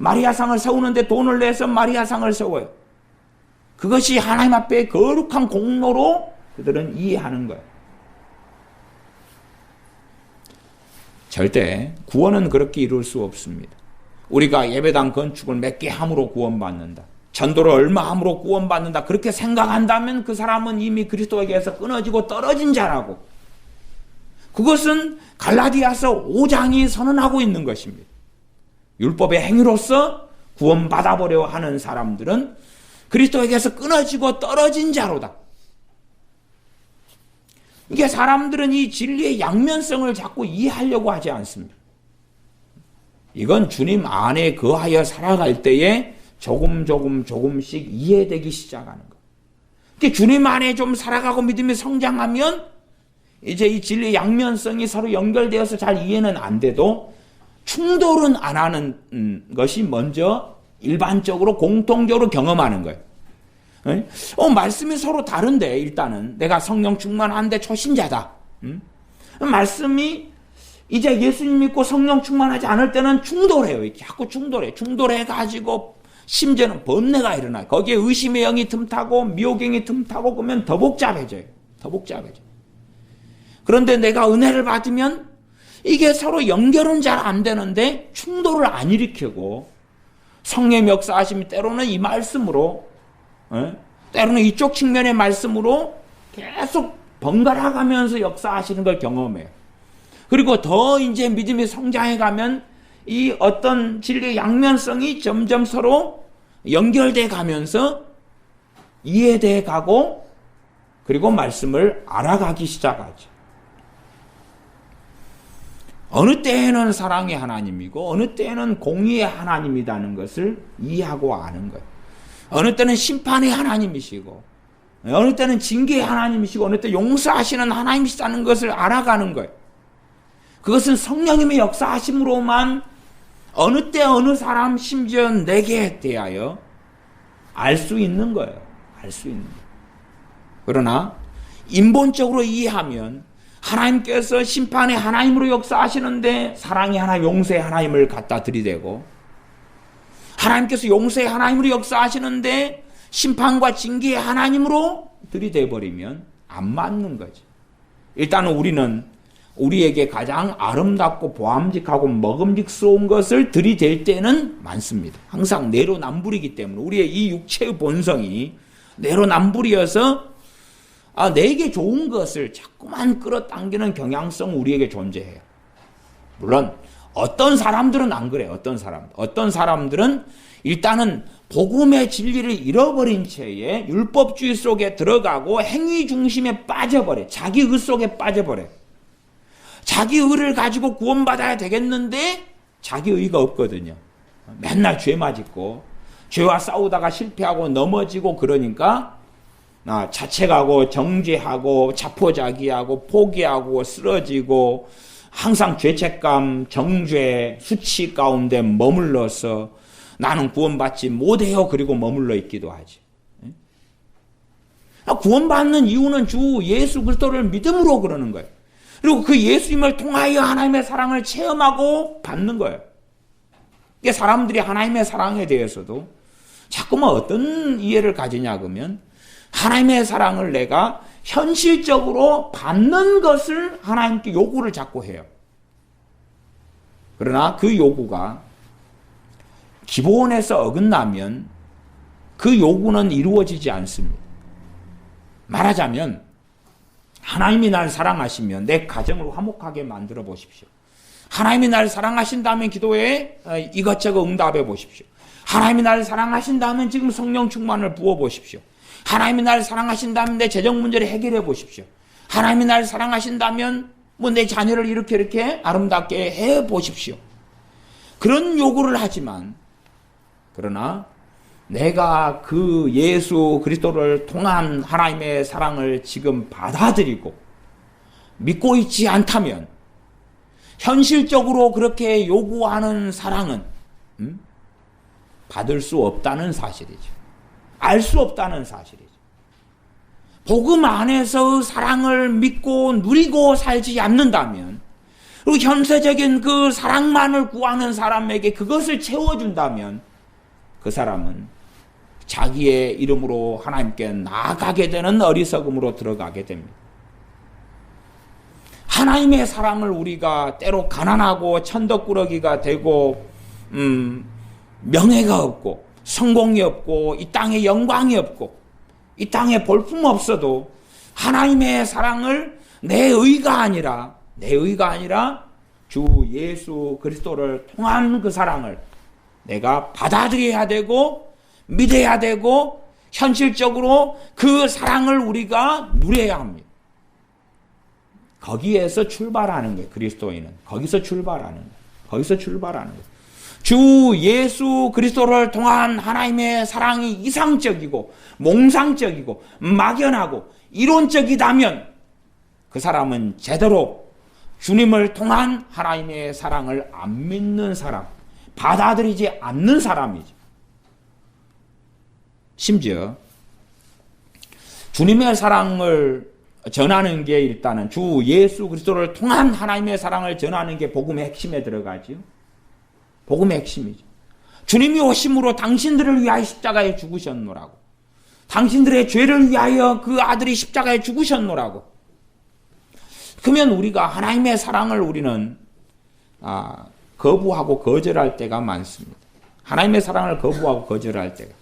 마리아상을 세우는데 돈을 내서 마리아상을 세워요. 그것이 하나님 앞에 거룩한 공로로 그들은 이해하는 거예요. 절대 구원은 그렇게 이룰 수 없습니다. 우리가 예배당 건축을 몇 개 함으로 구원받는다. 전도를 얼마 함으로 구원받는다. 그렇게 생각한다면 그 사람은 이미 그리스도에게서 끊어지고 떨어진 자라고. 그것은 갈라디아서 5장이 선언하고 있는 것입니다. 율법의 행위로서 구원받아보려 하는 사람들은 그리스도에게서 끊어지고 떨어진 자로다. 이게 사람들은 이 진리의 양면성을 자꾸 이해하려고 하지 않습니다. 이건 주님 안에 거하여 살아갈 때에 조금씩 이해되기 시작하는 거예요. 주님 안에 좀 살아가고 믿음이 성장하면 이제 이 진리의 양면성이 서로 연결되어서 잘 이해는 안 돼도 충돌은 안 하는 것이 먼저 일반적으로 공통적으로 경험하는 거예요. 말씀이 서로 다른데 일단은 내가 성령 충만한데 초신자다. 말씀이 이제 예수님 믿고 성령 충만하지 않을 때는 충돌해요. 자꾸 충돌해가지고 심지어는 번뇌가 일어나요. 거기에 의심의 영이 틈타고 미혹의 영이 틈타고 그러면 더 복잡해져요. 그런데 내가 은혜를 받으면 이게 서로 연결은 잘 안 되는데 충돌을 안 일으키고 성령의 역사하심이 때로는 이 말씀으로 때로는 이쪽 측면의 말씀으로 계속 번갈아 가면서 역사하시는 걸 경험해요. 그리고 더 이제 믿음이 성장해 가면 이 어떤 진리의 양면성이 점점 서로 연결돼 가면서 이해돼 가고 그리고 말씀을 알아가기 시작하죠. 어느 때에는 사랑의 하나님이고 어느 때에는 공의의 하나님이라는 것을 이해하고 아는 거예요. 어느 때는 심판의 하나님이시고 어느 때는 징계의 하나님이시고 어느 때 용서하시는 하나님이시다는 것을 알아가는 거예요. 그것은 성령님의 역사하심으로만 어느 때 어느 사람 심지어 내게 대하여 알 수 있는 거예요. 알 수 있는 거예요. 그러나 인본적으로 이해하면 하나님께서 심판의 하나님으로 역사하시는데 사랑의 하나님, 용서의 하나님을 갖다 들이대고 하나님께서 용서의 하나님으로 역사하시는데 심판과 징계의 하나님으로 들이대버리면 안 맞는 거죠. 일단은 우리는 우리에게 가장 아름답고 보암직하고 먹음직스러운 것을 들이댈 때는 많습니다. 항상 내로남불이기 때문에 우리의 이 육체의 본성이 내로남불이어서 내게 좋은 것을 자꾸만 끌어당기는 경향성 우리에게 존재해요. 물론 어떤 사람들은 안 그래요. 어떤 사람들은 일단은 복음의 진리를 잃어버린 채에 율법주의 속에 들어가고 행위 중심에 빠져버려요. 자기 의 속에 빠져버려요. 자기 의를 가지고 구원받아야 되겠는데 자기 의가 없거든요. 맨날 죄만 짓고 죄와 싸우다가 실패하고 넘어지고 그러니까 자책하고 정죄하고 자포자기하고 포기하고 쓰러지고 항상 죄책감, 정죄, 수치 가운데 머물러서 나는 구원받지 못해요. 그리고 머물러 있기도 하지. 구원받는 이유는 주 예수 그리스도를 믿음으로 그러는 거예요. 그리고 그 예수님을 통하여 하나님의 사랑을 체험하고 받는 거예요. 이게 사람들이 하나님의 사랑에 대해서도 자꾸만 어떤 이해를 가지냐 그러면 하나님의 사랑을 내가 현실적으로 받는 것을 하나님께 요구를 자꾸 해요. 그러나 그 요구가 기본에서 어긋나면 그 요구는 이루어지지 않습니다. 말하자면 하나님이 날 사랑하시면 내 가정을 화목하게 만들어 보십시오. 하나님이 날 사랑하신다면 기도에 이것저것 응답해 보십시오. 하나님이 날 사랑하신다면 지금 성령 충만을 부어 보십시오. 하나님이 날 사랑하신다면 내 재정 문제를 해결해 보십시오. 하나님이 날 사랑하신다면 내 자녀를 이렇게 아름답게 해 보십시오. 그런 요구를 하지만 그러나 내가 그 예수 그리스도를 통한 하나님의 사랑을 지금 받아들이고 믿고 있지 않다면 현실적으로 그렇게 요구하는 사랑은 받을 수 없다는 사실이죠. 알 수 없다는 사실이죠. 복음 안에서 사랑을 믿고 누리고 살지 않는다면 그리고 현세적인 그 사랑만을 구하는 사람에게 그것을 채워준다면 그 사람은 자기의 이름으로 하나님께 나아가게 되는 어리석음으로 들어가게 됩니다. 하나님의 사랑을 우리가 때로 가난하고 천덕꾸러기가 되고 명예가 없고 성공이 없고 이 땅에 영광이 없고 이 땅에 볼품 없어도 하나님의 사랑을 내 의가 아니라 주 예수 그리스도를 통한 그 사랑을 내가 받아들여야 되고 믿어야 되고 현실적으로 그 사랑을 우리가 누려야 합니다. 거기에서 출발하는 거예요. 그리스도인은 거기서 출발하는 거예요. 주 예수 그리스도를 통한 하나님의 사랑이 이상적이고 몽상적이고 막연하고 이론적이다면 그 사람은 제대로 주님을 통한 하나님의 사랑을 안 믿는 사람, 받아들이지 않는 사람이죠. 심지어 주님의 사랑을 전하는 게 일단은 주 예수 그리스도를 통한 하나님의 사랑을 전하는 게 복음의 핵심에 들어가지요. 복음의 핵심이죠. 주님이 오심으로 당신들을 위하여 십자가에 죽으셨노라고. 당신들의 죄를 위하여 그 아들이 십자가에 죽으셨노라고. 그러면 우리가 하나님의 사랑을 우리는 거부하고 거절할 때가 많습니다. 하나님의 사랑을 거부하고 거절할 때가.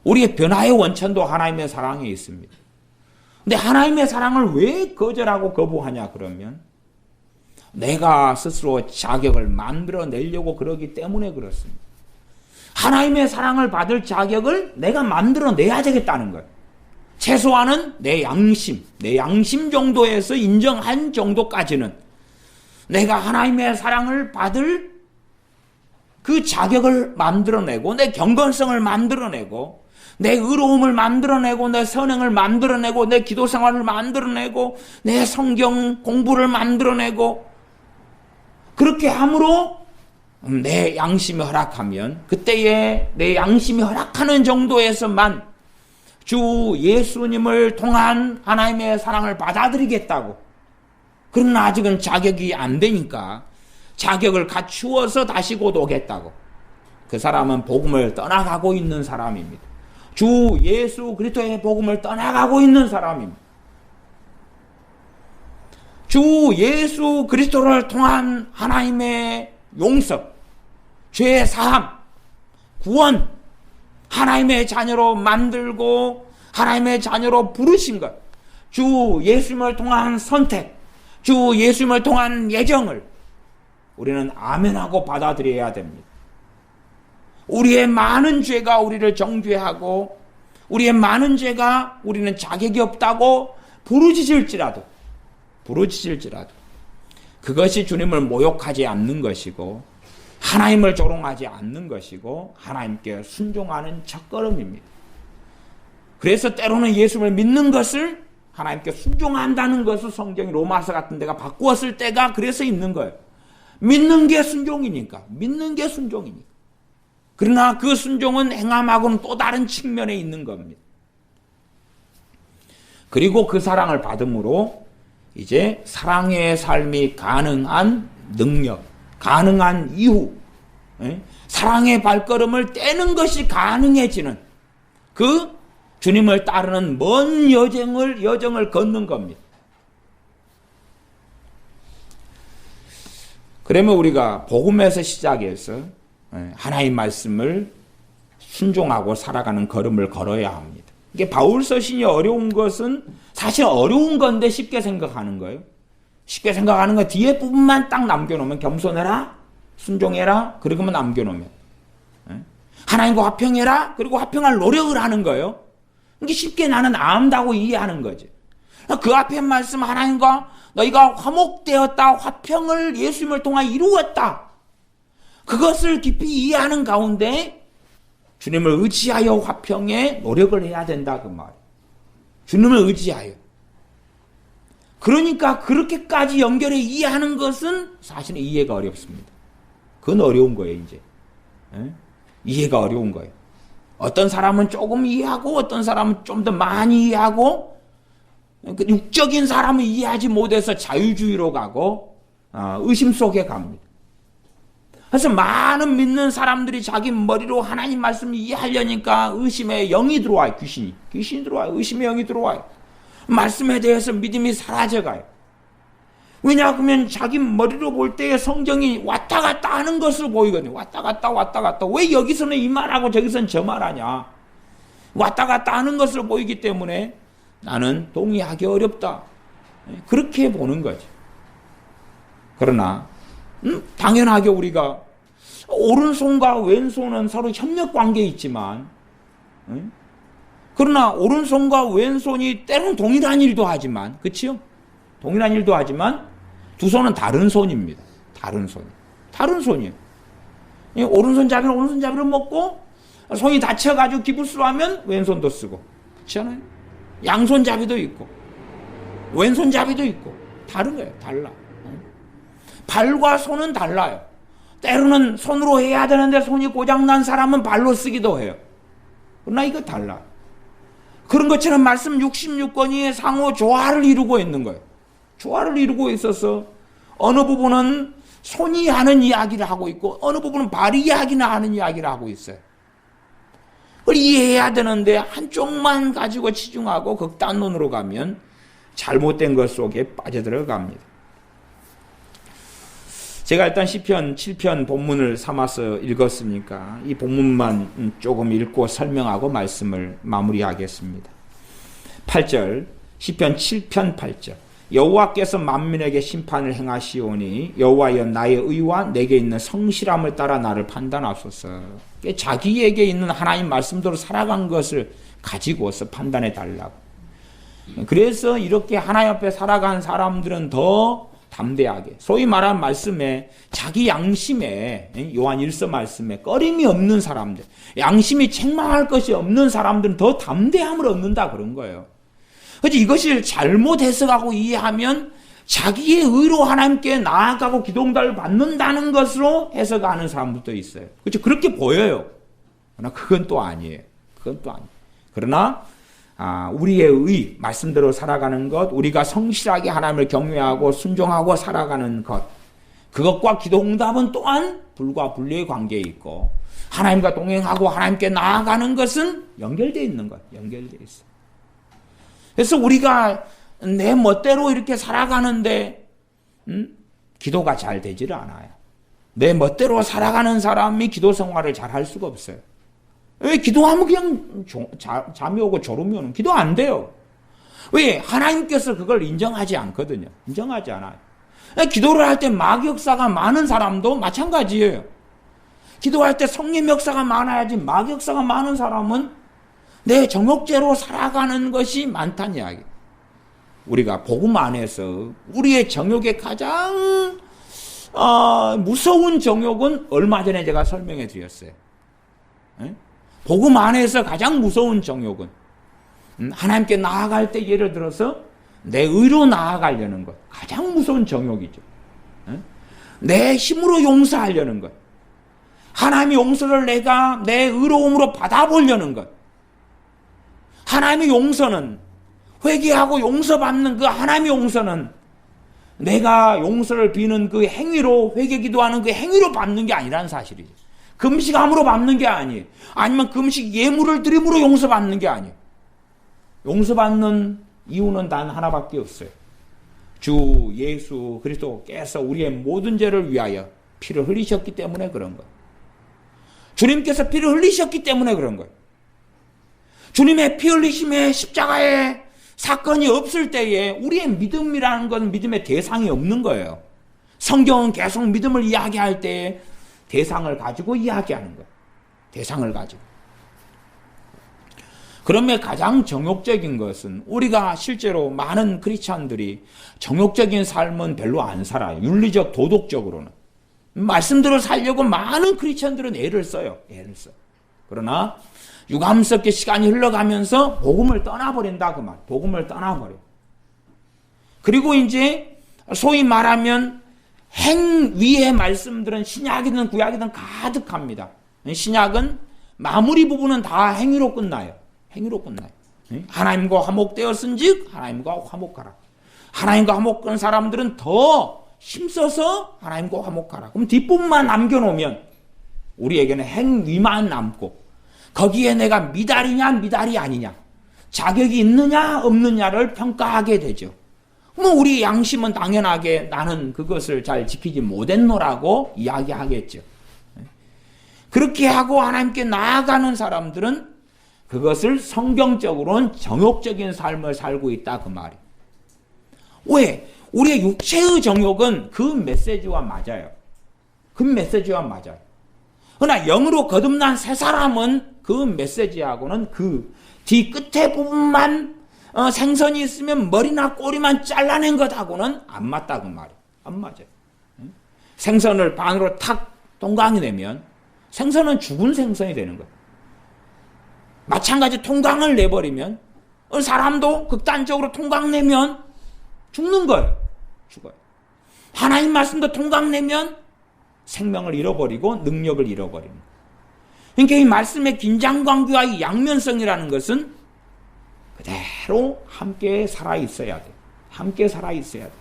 우리의 변화의 원천도 하나님의 사랑에 있습니다. 근데 하나님의 사랑을 왜 거절하고 거부하냐 그러면 내가 스스로 자격을 만들어내려고 그러기 때문에 그렇습니다. 하나님의 사랑을 받을 자격을 내가 만들어내야 되겠다는 거예요. 최소한은 내 양심 정도에서 인정한 정도까지는 내가 하나님의 사랑을 받을 그 자격을 만들어내고, 내 경건성을 만들어내고, 내 의로움을 만들어내고, 내 선행을 만들어내고, 내 기도 생활을 만들어내고, 내 성경 공부를 만들어내고, 그렇게 함으로 내 양심이 허락하면, 그때에 내 양심이 허락하는 정도에서만 주 예수님을 통한 하나님의 사랑을 받아들이겠다고. 그러나 아직은 자격이 안 되니까 자격을 갖추어서 다시 곧 오겠다고. 그 사람은 복음을 떠나가고 있는 사람입니다. 주 예수 그리스도의 복음을 떠나가고 있는 사람입니다. 주 예수 그리스도를 통한 하나님의 용서, 죄의 사함, 구원, 하나님의 자녀로 만들고 하나님의 자녀로 부르신 것, 주 예수님을 통한 선택, 주 예수님을 통한 예정을 우리는 아멘하고 받아들여야 됩니다. 우리의 많은 죄가 우리를 정죄하고 우리의 많은 죄가 우리는 자격이 없다고 부르짖을지라도 그것이 주님을 모욕하지 않는 것이고 하나님을 조롱하지 않는 것이고 하나님께 순종하는 첫걸음입니다. 그래서 때로는 예수를 믿는 것을 하나님께 순종한다는 것을 성경이 로마서 같은 데가 바꾸었을 때가 그래서 있는 거예요. 믿는 게 순종이니까. 그러나 그 순종은 행함하고는 또 다른 측면에 있는 겁니다. 그리고 그 사랑을 받음으로 이제 사랑의 삶이 가능한 능력, 가능한 이후, 사랑의 발걸음을 떼는 것이 가능해지는 그 주님을 따르는 먼 여정을 걷는 겁니다. 그러면 우리가 복음에서 시작해서 하나님 말씀을 순종하고 살아가는 걸음을 걸어야 합니다. 이게 바울 서신이 어려운 것은 사실 어려운 건데 쉽게 생각하는 거예요. 쉽게 생각하는 거 뒤에 부분만 딱 남겨놓으면 겸손해라, 순종해라, 그러고만 남겨놓으면 하나님과 화평해라, 그리고 화평할 노력을 하는 거예요. 이게 쉽게 나는 안다고 이해하는 거지. 그 앞에 말씀 하나님과 너희가 화목되었다, 화평을 예수님을 통해 이루었다. 그것을 깊이 이해하는 가운데 주님을 의지하여 화평에 노력을 해야 된다 그 말이에요. 주님을 의지하여. 그러니까 그렇게까지 연결해 이해하는 것은 사실은 이해가 어렵습니다. 그건 어려운 거예요 이제. 이해가 어려운 거예요. 어떤 사람은 조금 이해하고 어떤 사람은 좀 더 많이 이해하고 육적인 사람은 이해하지 못해서 자유주의로 가고 의심 속에 갑니다. 그래서 많은 믿는 사람들이 자기 머리로 하나님 말씀을 이해하려니까 의심의 영이 들어와요. 귀신이 들어와요. 의심의 영이 들어와요. 말씀에 대해서 믿음이 사라져가요. 왜냐 그러면 자기 머리로 볼 때의 성경이 왔다 갔다 하는 것으로 보이거든요. 왔다 갔다. 왜 여기서는 이 말하고 저기서는 저 말하냐. 왔다 갔다 하는 것으로 보이기 때문에 나는 동의하기 어렵다. 그렇게 보는 거죠. 그러나 당연하게 우리가 오른손과 왼손은 서로 협력관계에 있지만 그러나 오른손과 왼손이 때로는 동일한 일도 하지만 그렇죠? 동일한 일도 하지만 두 손은 다른 손입니다. 다른 손이에요. 오른손잡이는 오른손잡이를 먹고 손이 다쳐가지고 기부스러워하면 왼손도 쓰고 그렇잖아요? 양손잡이도 있고 왼손잡이도 있고 다른 거예요. 달라. 발과 손은 달라요. 때로는 손으로 해야 되는데 손이 고장난 사람은 발로 쓰기도 해요. 그러나 이거 달라요. 그런 것처럼 말씀 66권이 상호 조화를 이루고 있는 거예요. 조화를 이루고 있어서 어느 부분은 손이 하는 이야기를 하고 있고 어느 부분은 발이 하는 이야기를 하고 있어요. 그걸 이해해야 되는데 한쪽만 가지고 치중하고 극단론으로 가면 잘못된 것 속에 빠져들어갑니다. 제가 일단 시편 7편 본문을 삼아서 읽었으니까 이 본문만 조금 읽고 설명하고 말씀을 마무리하겠습니다. 8절 시편 7편 8절 여호와께서 만민에게 심판을 행하시오니 여호와여 나의 의와 내게 있는 성실함을 따라 나를 판단하소서. 자기에게 있는 하나님 말씀대로 살아간 것을 가지고서 판단해 달라고. 그래서 이렇게 하나님 앞에 살아간 사람들은 더 담대하게, 소위 말하는 말씀에 자기 양심에, 요한 1서 말씀에 꺼림이 없는 사람들, 양심이 책망할 것이 없는 사람들은 더 담대함을 얻는다 그런 거예요. 그래서 이것을 잘못 해석하고 이해하면 자기의 의로 하나님께 나아가고 기도응답을 받는다는 것으로 해석하는 사람들도 있어요. 그렇죠? 그렇게 보여요. 그러나 그건 또 아니에요. 그건 또 아니에요. 그러나 우리의 의, 말씀대로 살아가는 것, 우리가 성실하게 하나님을 경외하고 순종하고 살아가는 것, 그것과 기도응답은 또한 불과 분리의 관계에 있고 하나님과 동행하고 하나님께 나아가는 것은 연결되어 있는 것, 연결되어 있어요. 그래서 우리가 내 멋대로 이렇게 살아가는데 기도가 잘 되지를 않아요. 내 멋대로 살아가는 사람이 기도 생활을 잘 할 수가 없어요. 왜? 기도하면 그냥 잠이 오고 졸음이 오는, 기도 안 돼요. 왜? 하나님께서 그걸 인정하지 않거든요. 인정하지 않아요. 기도를 할 때 막 역사가 많은 사람도 마찬가지예요. 기도할 때 성령 역사가 많아야지 막 역사가 많은 사람은 내 정욕제로 살아가는 것이 많다는 이야기. 우리가 복음 안에서 우리의 정욕의 가장 무서운 정욕은 얼마 전에 제가 설명해 드렸어요. 복음 안에서 가장 무서운 정욕은 하나님께 나아갈 때 예를 들어서 내 의로 나아가려는 것, 가장 무서운 정욕이죠. 내 힘으로 용서하려는 것, 하나님의 용서를 내가 내 의로움으로 받아보려는 것. 하나님의 용서는, 회개하고 용서받는 그 하나님의 용서는 내가 용서를 비는 그 행위로, 회개 기도하는 그 행위로 받는 게 아니라는 사실이죠. 금식함으로 받는 게 아니에요. 아니면 금식 예물을 드림으로 용서받는 게 아니에요. 용서받는 이유는 단 하나밖에 없어요. 주 예수 그리스도께서 우리의 모든 죄를 위하여 피를 흘리셨기 때문에 그런 거예요. 주님께서 피를 흘리셨기 때문에 그런 거예요. 주님의 피 흘리심의 십자가의 사건이 없을 때에 우리의 믿음이라는 건 믿음의 대상이 없는 거예요. 성경은 계속 믿음을 이야기할 때에 대상을 가지고 이야기하는 거예요. 대상을 가지고. 그러면 가장 정욕적인 것은, 우리가 실제로 많은 크리스찬들이 정욕적인 삶은 별로 안 살아요. 윤리적, 도덕적으로는. 말씀대로 살려고 많은 크리스찬들은 애를 써요. 애를 써요. 그러나 유감스럽게 시간이 흘러가면서 복음을 떠나버린다 그 말. 복음을 떠나버려. 그리고 이제 소위 말하면 행위의 말씀들은 신약이든 구약이든 가득합니다. 신약은 마무리 부분은 다 행위로 끝나요. 행위로 끝나요. 하나님과 화목되었은즉 하나님과 화목하라. 하나님과 화목한 사람들은 더 힘써서 하나님과 화목하라. 그럼 뒷부분만 남겨놓으면 우리에게는 행위만 남고, 거기에 내가 미달이냐 미달이 아니냐, 자격이 있느냐 없느냐를 평가하게 되죠. 그럼 우리 양심은 당연하게 나는 그것을 잘 지키지 못했노라고 이야기하겠죠. 그렇게 하고 하나님께 나아가는 사람들은 그것을 성경적으로는 정욕적인 삶을 살고 있다 그 말이에요. 왜? 우리의 육체의 정욕은 그 메시지와 맞아요. 그 메시지와 맞아요. 그러나 영으로 거듭난 새 사람은 그 메시지하고는 그 뒤 끝에 부분만 생선이 있으면 머리나 꼬리만 잘라낸 것하고는 안 맞다 그 말이에요. 안 맞아요. 생선을 반으로 탁 동강이 내면 생선은 죽은 생선이 되는 거예요. 마찬가지 통강을 내버리면, 사람도 극단적으로 통강 내면 죽는 거예요. 죽어요. 하나님 말씀도 통강 내면 생명을 잃어버리고 능력을 잃어버리는 거예요. 그러니까 이 말씀의 긴장관계와 이 양면성이라는 것은 그대로 함께 살아있어야 돼요. 함께 살아있어야 돼요.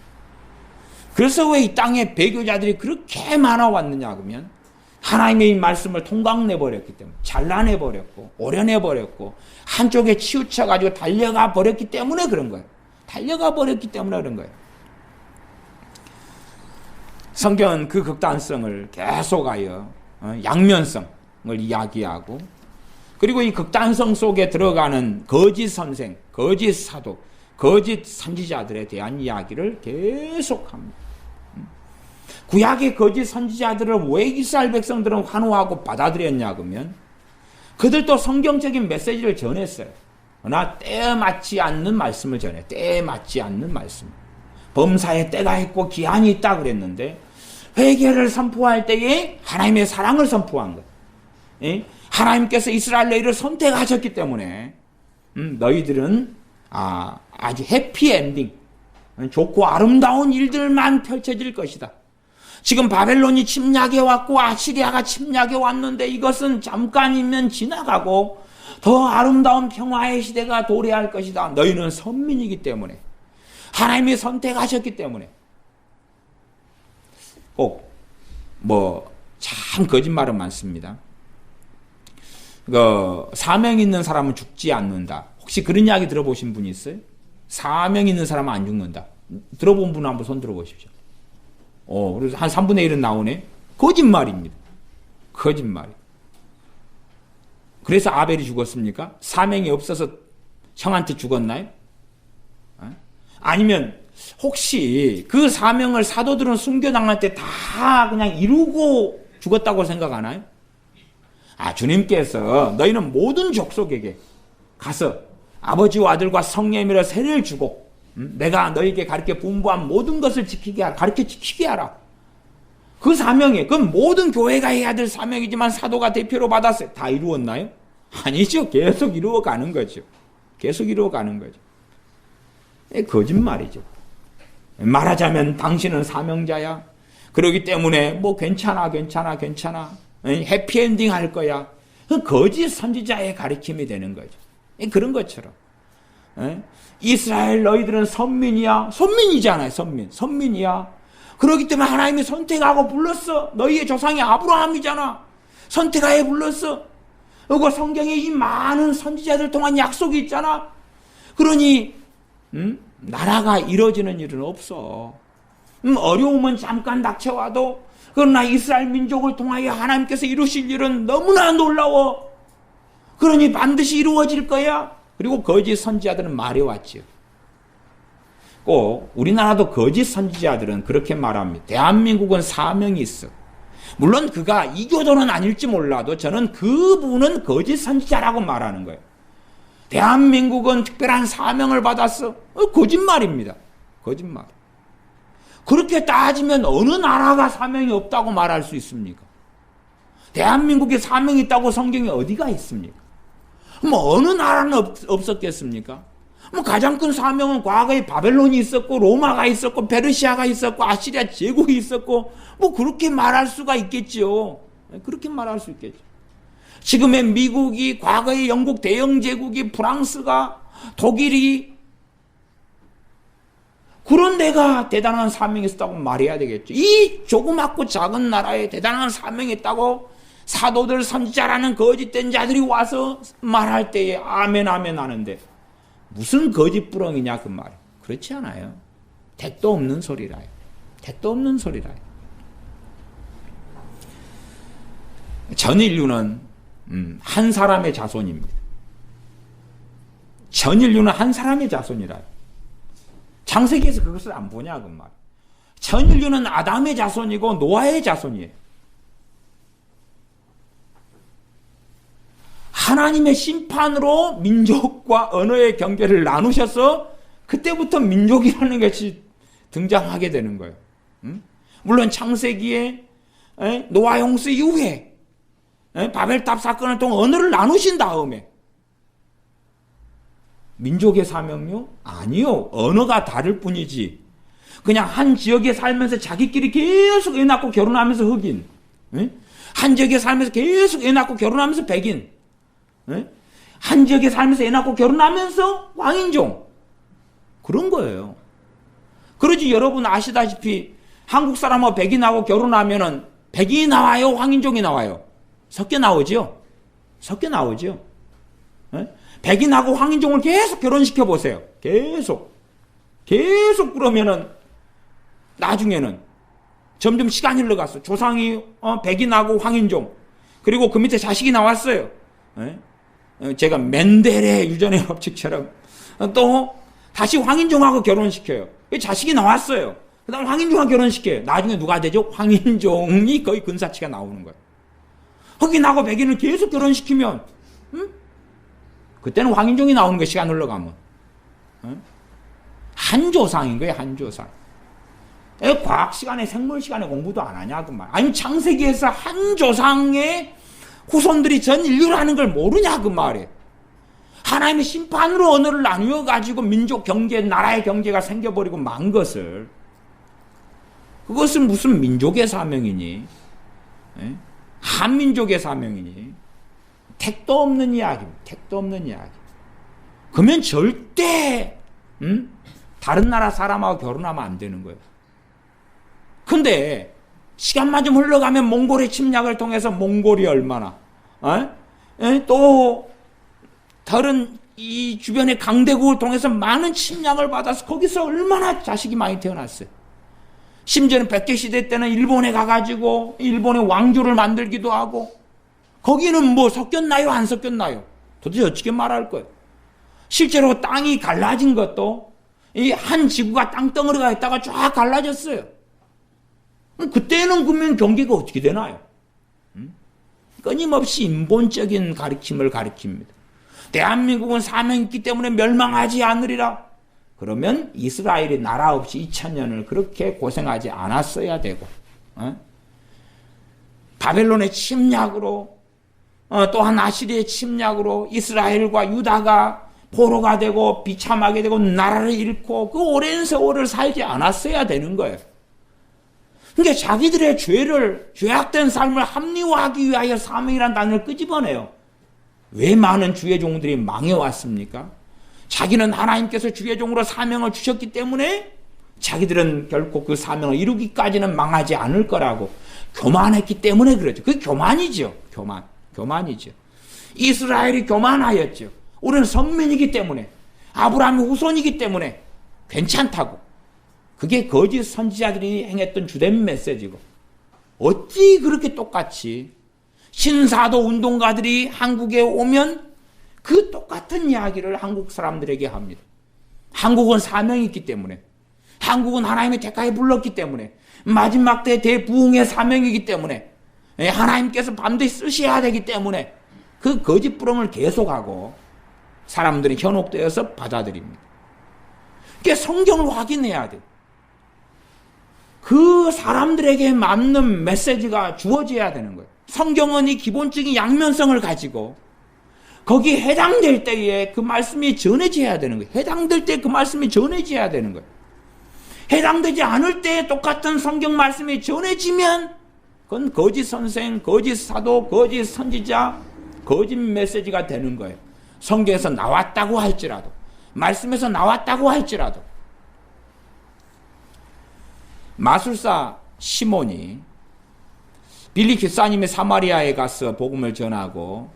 그래서 왜 이 땅에 배교자들이 그렇게 많아왔느냐 그러면 하나님의 이 말씀을 통강내버렸기 때문에, 잘라내버렸고 오려내버렸고 한쪽에 치우쳐가지고 달려가 버렸기 때문에 그런 거예요. 달려가 버렸기 때문에 그런 거예요. 성경은 그 극단성을 계속하여 양면성을 이야기하고, 그리고 이 극단성 속에 들어가는 거짓 선생, 거짓 사도, 거짓 선지자들에 대한 이야기를 계속합니다. 구약의 거짓 선지자들을 왜 이스라엘 백성들은 환호하고 받아들였냐 그러면 그들도 성경적인 메시지를 전했어요. 그러나 때에 맞지 않는 말씀을 전해. 때에 맞지 않는 말씀. 범사에 때가 있고 기한이 있다 그랬는데 회개를 선포할 때에 하나님의 사랑을 선포한 것. 하나님께서 이스라엘 너희를 선택하셨기 때문에 너희들은 아주 해피엔딩, 좋고 아름다운 일들만 펼쳐질 것이다. 지금 바벨론이 침략해 왔고 아시리아가 침략해 왔는데 이것은 잠깐이면 지나가고 더 아름다운 평화의 시대가 도래할 것이다. 너희는 선민이기 때문에, 하나님이 선택하셨기 때문에. 꼭 참 거짓말은 많습니다. 사명 있는 사람은 죽지 않는다. 혹시 그런 이야기 들어보신 분이 있어요? 사명 있는 사람은 안 죽는다. 들어본 분 한번 손 들어보십시오. 그래서 한 3분의 1은 나오네. 거짓말입니다. 거짓말. 그래서 아벨이 죽었습니까? 사명이 없어서 형한테 죽었나요? 아니면 혹시 그 사명을 사도들은 순교당할 때 다 그냥 이루고 죽었다고 생각하나요? 주님께서 너희는 모든 족속에게 가서 아버지와 아들과 성령님이라 세례를 주고 내가 너희에게 가르쳐 분부한 모든 것을 가르쳐 지키게 하라. 그 사명이, 그건 모든 교회가 해야 될 사명이지만 사도가 대표로 받았어요. 다 이루었나요? 아니죠. 계속 이루어가는 거죠. 계속 이루어가는 거죠. 거짓말이죠. 말하자면 당신은 사명자야. 그렇기 때문에 괜찮아. 해피엔딩 할 거야. 거짓 선지자의 가르침이 되는 거죠. 그런 것처럼. 이스라엘 너희들은 선민이야. 선민이잖아요. 선민이야. 그렇기 때문에 하나님이 선택하고 불렀어. 너희의 조상이 아브라함이잖아. 선택하여 불렀어. 그리고 성경에 이 많은 선지자들 통한 약속이 있잖아. 그러니 나라가 이루어지는 일은 없어. 어려움은 잠깐 닥쳐와도 그러나 이스라엘 민족을 통하여 하나님께서 이루실 일은 너무나 놀라워. 그러니 반드시 이루어질 거야. 그리고 거짓 선지자들은 말해왔지요. 꼭 우리나라도 거짓 선지자들은 그렇게 말합니다. 대한민국은 사명이 있어. 물론 그가 이교도는 아닐지 몰라도 저는 그분은 거짓 선지자라고 말하는 거예요. 대한민국은 특별한 사명을 받았어. 거짓말입니다. 거짓말. 그렇게 따지면 어느 나라가 사명이 없다고 말할 수 있습니까? 대한민국에 사명이 있다고 성경에 어디가 있습니까? 어느 나라는 없었겠습니까? 가장 큰 사명은 과거에 바벨론이 있었고 로마가 있었고 페르시아가 있었고 아시리아 제국이 있었고 그렇게 말할 수가 있겠죠. 그렇게 말할 수 있겠죠. 지금의 미국이, 과거의 영국 대영 제국이, 프랑스가, 독일이, 그런 데가 대단한 사명이 있었다고 말해야 되겠죠. 이 조그맣고 작은 나라에 대단한 사명이 있다고 사도들, 선지자라는 거짓된 자들이 와서 말할 때에 아멘 하는데 무슨 거짓부렁이냐 그 말. 그렇지 않아요. 택도 없는 소리라요. 택도 없는 소리라요. 전 인류는 한 사람의 자손입니다. 전 인류는 한 사람의 자손이라요. 창세기에서 그것을 안 보냐 그 말. 전 인류는 아담의 자손이고 노아의 자손이에요. 하나님의 심판으로 민족과 언어의 경계를 나누셔서 그때부터 민족이라는 것이 등장하게 되는 거예요. 물론 창세기에 노아 홍수 이후에 바벨탑 사건을 통해 언어를 나누신 다음에 민족의 사명요? 아니요. 언어가 다를 뿐이지. 그냥 한 지역에 살면서 자기끼리 계속 애 낳고 결혼하면서 흑인. 한 지역에 살면서 계속 애 낳고 결혼하면서 백인. 한 지역에 살면서 애 낳고 결혼하면서 왕인종. 그런 거예요. 그러지 여러분 아시다시피 한국 사람하고 백인하고 결혼하면은 백인이 나와요? 황인종이 나와요? 섞여 나오죠? 섞여 나오죠? 백인하고 황인종을 계속 결혼시켜 보세요. 계속 그러면은 나중에는 점점 시간이 흘러갔어. 조상이 백인하고 황인종 그리고 그 밑에 자식이 나왔어요. 제가 멘델의 유전의 법칙처럼 또 다시 황인종하고 결혼시켜요. 자식이 나왔어요. 그 다음 황인종하고 결혼시켜요. 나중에 누가 되죠? 황인종이 거의 근사치가 나오는 거예요. 흑인하고 백인을 계속 결혼시키면, 그때는 황인종이 나오는 거예요. 시간 흘러가면. 한조상인 거예요. 한조상. 과학 시간에, 생물 시간에 공부도 안 하냐, 그 말. 아니면 창세기에서 한조상의 후손들이 전 인류를 하는 걸 모르냐, 그 말이에요. 하나님의 심판으로 언어를 나누어 가지고 민족 경제, 나라의 경제가 생겨버리고 만 것을, 그것은 무슨 민족의 사명이니? 한민족의 사명이니? 택도 없는 이야기입니다. 택도 없는 이야기. 그러면 절대 다른 나라 사람하고 결혼하면 안 되는 거예요. 근데 시간만 좀 흘러가면 몽골의 침략을 통해서 몽골이 얼마나 또 다른 이 주변의 강대국을 통해서 많은 침략을 받아서 거기서 얼마나 자식이 많이 태어났어요. 심지어는 백제시대 때는 일본에 가가지고 일본의 왕조를 만들기도 하고, 거기는 뭐 섞였나요? 안 섞였나요? 도대체 어떻게 말할 거예요? 실제로 땅이 갈라진 것도 이 한 지구가 땅덩어리가 있다가 쫙 갈라졌어요. 그때는 그러면 경계가 어떻게 되나요? 끊임없이 인본적인 가르침을 가르칩니다. 대한민국은 사명이 있기 때문에 멸망하지 않으리라. 그러면 이스라엘이 나라 없이 2000년을 그렇게 고생하지 않았어야 되고, 바벨론의 침략으로, 또한 아시리의 침략으로 이스라엘과 유다가 포로가 되고 비참하게 되고 나라를 잃고 그 오랜 세월을 살지 않았어야 되는 거예요. 그러니까 자기들의 죄를, 죄악된 삶을 합리화하기 위하여 사명이라는 단어를 끄집어내요. 왜 많은 주의 종들이 망해왔습니까? 자기는 하나님께서 주의 종으로 사명을 주셨기 때문에 자기들은 결코 그 사명을 이루기까지는 망하지 않을 거라고 교만했기 때문에 그러죠. 그게 교만이죠. 교만이죠. 이스라엘이 교만하였죠. 우리는 선민이기 때문에, 아브라함의 후손이기 때문에 괜찮다고. 그게 거짓 선지자들이 행했던 주된 메시지고, 어찌 그렇게 똑같이 신사도 운동가들이 한국에 오면 그 똑같은 이야기를 한국 사람들에게 합니다. 한국은 사명이 있기 때문에, 한국은 하나님의 대가에 불렀기 때문에, 마지막 때 대부흥의 사명이기 때문에, 하나님께서 반드시 쓰셔야 되기 때문에 그 거짓부렁을 계속하고 사람들이 현혹되어서 받아들입니다. 그러니까 성경을 확인해야 돼요. 그 사람들에게 맞는 메시지가 주어져야 되는 거예요. 성경은 이 기본적인 양면성을 가지고 거기에 해당될 때에 그 말씀이 전해져야 되는 거예요. 해당될 때 그 말씀이 전해져야 되는 거예요. 해당되지 않을 때 똑같은 성경 말씀이 전해지면 그건 거짓 선생, 거짓 사도, 거짓 선지자, 거짓 메시지가 되는 거예요. 성경에서 나왔다고 할지라도, 말씀에서 나왔다고 할지라도. 마술사 시몬이 빌리 기사님의 사마리아에 가서 복음을 전하고,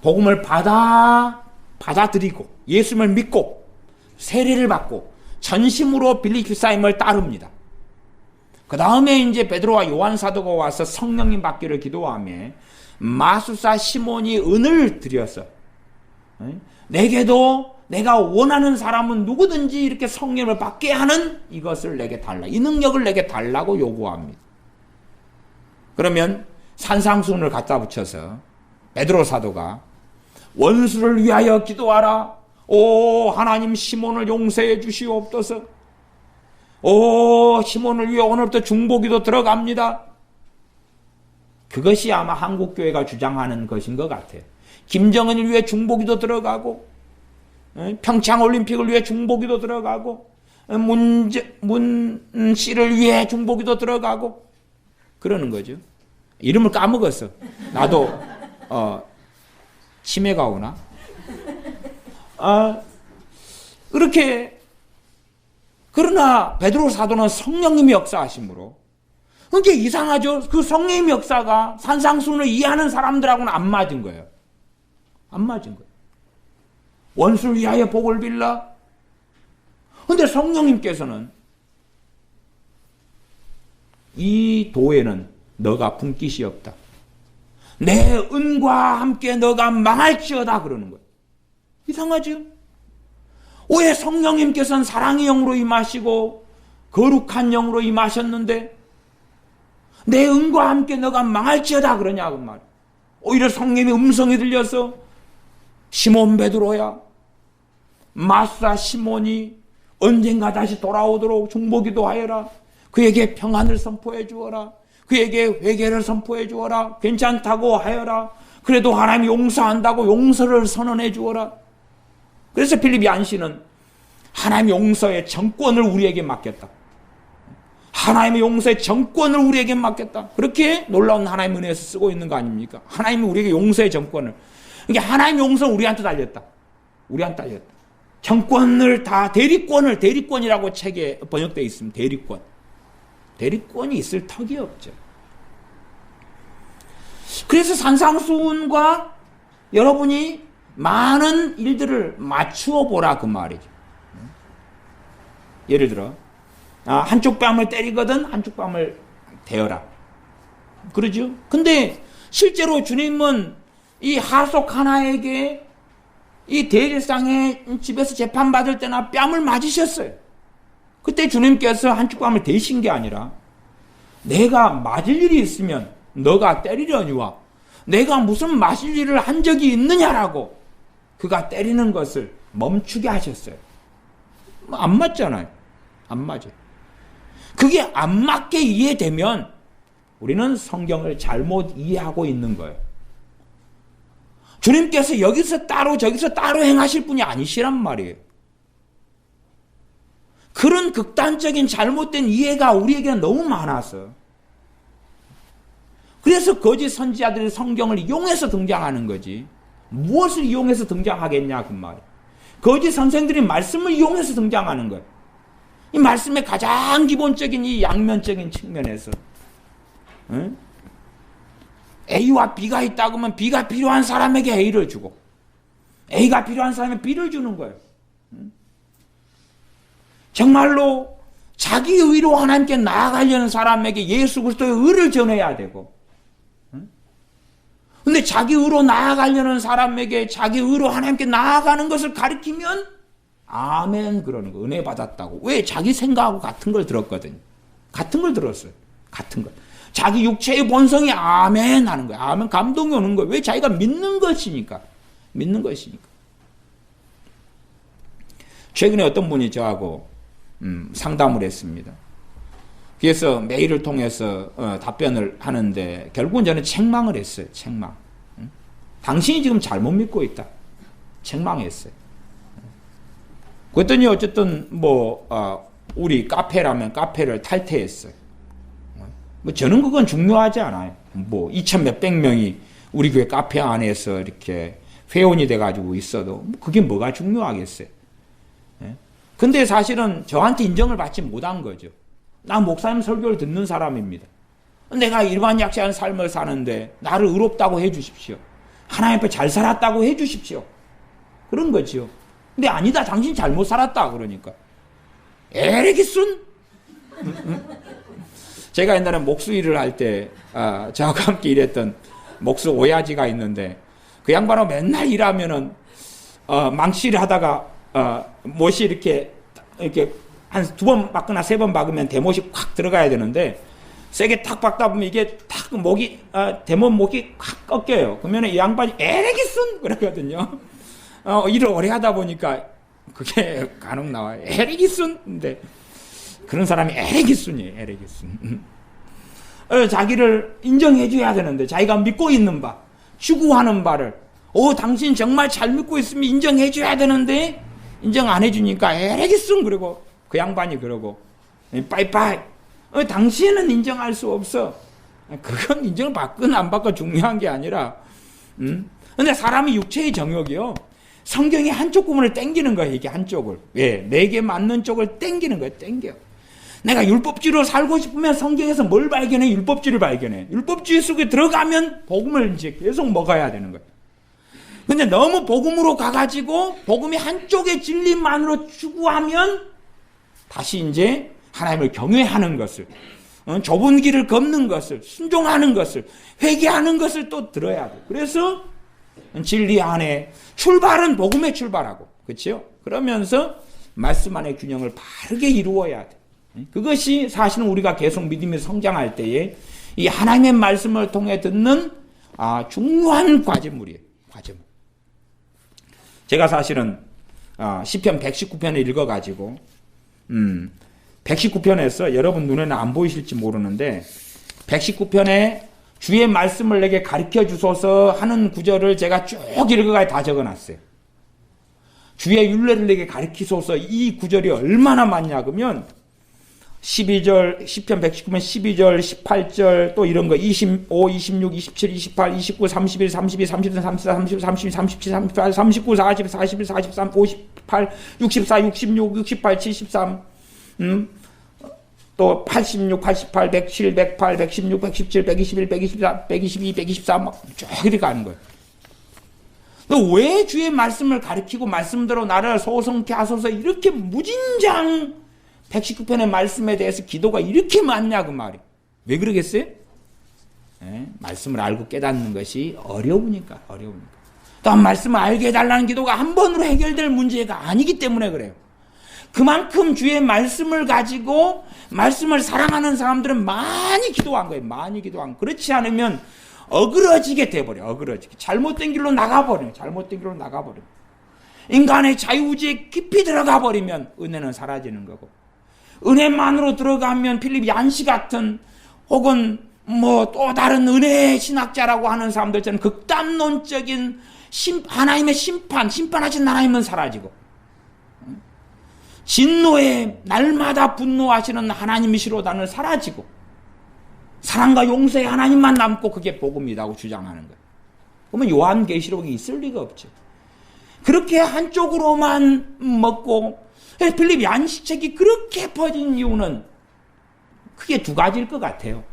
복음을 받아들이고 예수님을 믿고 세례를 받고 전심으로 빌리 기사님을 따릅니다. 그 다음에 이제 베드로와 요한 사도가 와서 성령님 받기를 기도하며 마술사 시몬이 은을 드려서, 내게도 내가 원하는 사람은 누구든지 이렇게 성령을 받게 하는 이것을 내게 달라, 이 능력을 내게 달라고 요구합니다. 그러면 산상수훈을 갖다 붙여서 베드로 사도가 원수를 위하여 기도하라. 오 하나님, 시몬을 용서해 주시옵소서. 오 시몬을 위해 오늘부터 중보기도 들어갑니다. 그것이 아마 한국교회가 주장하는 것인 것 같아요. 김정은을 위해 중보기도 들어가고, 평창올림픽을 위해 중보기도 들어가고, 문 씨를 위해 중보기도 들어가고 그러는 거죠. 이름을 까먹었어. 나도 치매가 오나? 그렇게. 그러나 베드로 사도는 성령님이 역사하심으로, 그게 이상하죠. 그 성령님의 역사가 산상수훈을 이해하는 사람들하고는 안 맞은 거예요. 안 맞은 거예요. 원수를 위하여 복을 빌라. 그런데 성령님께서는 이 도에는 너가 품깃이 없다. 내 은과 함께 너가 망할지어다 그러는 거예요. 이상하죠? 왜 성령님께서는 사랑의 영으로 임하시고 거룩한 영으로 임하셨는데 내 은과 함께 너가 망할지어다 그러냐고 말. 오히려 성령의 음성이 들려서 시몬 베드로야, 마사 시몬이 언젠가 다시 돌아오도록 중보기도 하여라. 그에게 평안을 선포해 주어라. 그에게 회개를 선포해 주어라. 괜찮다고 하여라. 그래도 하나님이 용서한다고 용서를 선언해 주어라. 그래서 필립이 안시는 하나님의 용서의 정권을 우리에게 맡겼다. 하나님의 용서의 정권을 우리에게 맡겼다. 그렇게 놀라운 하나님의 은혜에서 쓰고 있는 거 아닙니까? 하나님이 우리에게 용서의 정권을. 이게 하나님의 용서는 우리한테 달렸다. 우리한테 달렸다. 정권을 다, 대리권이라고 책에 번역되어 있습니다. 대리권. 대리권이 있을 턱이 없죠. 그래서 산상수훈과 여러분이 많은 일들을 맞추어 보라 그 말이죠. 예를 들어 한쪽 뺨을 때리거든 한쪽 뺨을 대어라. 그러죠? 근데 실제로 주님은 이 하속 하나에게 이 대제사장의 집에서 재판받을 때나 뺨을 맞으셨어요. 그때 주님께서 한쪽 뺨을 대신 게 아니라 내가 맞을 일이 있으면 너가 때리려니와 내가 무슨 맞을 일을 한 적이 있느냐라고 그가 때리는 것을 멈추게 하셨어요. 안 맞잖아요. 안 맞아요. 그게 안 맞게 이해되면 우리는 성경을 잘못 이해하고 있는 거예요. 주님께서 여기서 따로 저기서 따로 행하실 분이 아니시란 말이에요. 그런 극단적인 잘못된 이해가 우리에게는 너무 많아서 그래서 거짓 선지자들이 성경을 이용해서 등장하는 거지 무엇을 이용해서 등장하겠냐 그 말이에요. 거짓 선생들이 말씀을 이용해서 등장하는 거예요. 이 말씀의 가장 기본적인 이 양면적인 측면에서 응? A와 B가 있다고 하면 B가 필요한 사람에게 A를 주고 A가 필요한 사람에게 B를 주는 거예요. 응? 정말로 자기 의로 하나님께 나아가려는 사람에게 예수 그리스도의 의를 전해야 되고 근데 자기 의로 나아가려는 사람에게 자기 의로 하나님께 나아가는 것을 가르치면 아멘 그러는 거. 은혜 받았다고. 왜? 자기 생각하고 같은 걸 들었거든요. 같은 걸 들었어요. 같은 걸. 자기 육체의 본성이 아멘 하는 거예요. 아멘 감동이 오는 거예요. 왜? 자기가 믿는 것이니까. 믿는 것이니까. 최근에 어떤 분이 저하고 상담을 했습니다. 그래서 메일을 통해서 답변을 하는데 결국은 저는 책망을 했어요. 책망. 당신이 지금 잘못 믿고 있다. 책망했어요. 그랬더니 어쨌든 우리 카페라면 카페를 탈퇴했어요. 저는 그건 중요하지 않아요. 2,000 몇백 명이 우리 교회 카페 안에서 이렇게 회원이 돼가지고 있어도 그게 뭐가 중요하겠어요. 근데 사실은 저한테 인정을 받지 못한 거죠. 나 목사님 설교를 듣는 사람입니다. 내가 일반 약자한 삶을 사는데 나를 의롭다고 해 주십시오. 하나님 앞에 잘 살았다고 해 주십시오. 그런 거지요. 근데 아니다. 당신 잘못 살았다. 그러니까. 에레기순? 제가 옛날에 목수 일을 할 때 저하고 함께 일했던 목수 오야지가 있는데 그 양반하고 맨날 일하면은 망치를 하다가 못이 이렇게 한 2번 박거나 3번 박으면 대못이 콱 들어가야 되는데 세게 탁 박다 보면 이게 탁 목이 대못 목이 확 꺾여요. 그러면 이 양반이 에레기순 그러거든요. 일을 오래 하다 보니까 그게 간혹 나와요. 에레기순. 근데 그런 사람이 에레기순이에요. 에레기순. 자기를 인정해 줘야 되는데 자기가 믿고 있는 바, 추구하는 바를 당신 정말 잘 믿고 있으면 인정해 줘야 되는데 인정 안 해주니까 에레기순 그러고 그 양반이 그러고 빠이빠이. 당신은 인정할 수 없어. 그건 인정을 받건 안 받건 중요한 게 아니라 근데 사람이 육체의 정욕이요. 성경이 한쪽 부분을 땡기는 거예요. 이게 한쪽을. 왜? 내게 맞는 쪽을 땡기는 거예요. 땡겨. 내가 율법주의로 살고 싶으면 성경에서 뭘 발견해? 율법주의를 발견해. 율법주의 속에 들어가면 복음을 이제 계속 먹어야 되는 거예요. 근데 너무 복음으로 가가지고 복음이 한쪽의 진리만으로 추구하면 다시 이제 하나님을 경외하는 것을 좁은 길을 걷는 것을 순종하는 것을 회개하는 것을 또 들어야 돼. 그래서 진리 안에 출발은 복음에 출발하고 그렇죠? 그러면서 말씀 안의 균형을 바르게 이루어야 돼. 그것이 사실은 우리가 계속 믿음이 성장할 때에 이 하나님의 말씀을 통해 듣는 중요한 과제물이에요. 과제물. 제가 사실은 시편 119편을 읽어가지고 119편에서 여러분 눈에는 안 보이실지 모르는데 119편에 주의 말씀을 내게 가르쳐 주소서 하는 구절을 제가 쭉 읽어가 다 적어놨어요. 주의 율례를 내게 가르치소서 이 구절이 얼마나 많냐 그러면 12절, 시편 119편 12절, 18절 또 이런 거 25, 26, 27, 28, 29, 31, 32, 33, 34, 35, 32, 37, 38, 39, 40, 41, 43, 58, 64, 66, 68, 73 또 86, 88, 107, 108, 116, 117, 121, 124, 122, 123 쭉 이렇게 가는 거예요. 왜 주의 말씀을 가르치고 말씀대로 나를 소성케 하소서 이렇게 무진장 119편의 말씀에 대해서 기도가 이렇게 많냐 그 말이. 왜 그러겠어요? 말씀을 알고 깨닫는 것이 어려우니까. 또한 말씀을 알게 해달라는 기도가 한 번으로 해결될 문제가 아니기 때문에 그래요. 그만큼 주의 말씀을 가지고 말씀을 사랑하는 사람들은 많이 기도한 거예요. 많이 기도한 거예요. 그렇지 않으면 어그러지게 돼버려. 어그러지게. 잘못된 길로 나가버려. 인간의 자유의지에 깊이 들어가 버리면 은혜는 사라지는 거고, 은혜만으로 들어가면 필립 얀시 같은 혹은 뭐 또 다른 은혜 신학자라고 하는 사람들처럼 극단론적인 하나님의 심판하신 하나님은 사라지고, 진노에 날마다 분노하시는 하나님이시로다는 사라지고, 사랑과 용서의 하나님만 남고 그게 복음이라고 주장하는 거예요. 그러면 요한계시록이 있을 리가 없죠. 그렇게 한쪽으로만 먹고 필립 얀시책이 그렇게 퍼진 이유는 크게 두 가지일 것 같아요.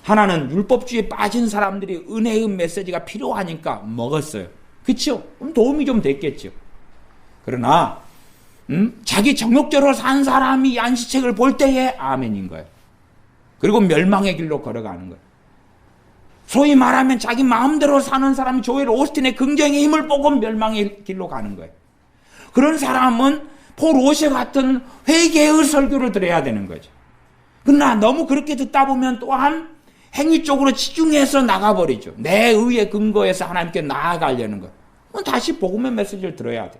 하나는 율법주의에 빠진 사람들이 은혜의 메시지가 필요하니까 먹었어요. 그렇죠? 그럼 도움이 좀 됐겠죠. 그러나 자기 정욕대로 산 사람이 얀시책을 볼 때에 아멘인 거예요. 그리고 멸망의 길로 걸어가는 거예요. 소위 말하면 자기 마음대로 사는 사람이 조엘 오스틴의 긍정의 힘을 보고 멸망의 길로 가는 거예요. 그런 사람은 폴 오셔 같은 회개의 설교를 들어야 되는 거죠. 그러나 너무 그렇게 듣다 보면 또한 행위 쪽으로 치중해서 나가버리죠. 내 의에 근거해서 하나님께 나아가려는 거. 그럼 다시 복음의 메시지를 들어야 돼.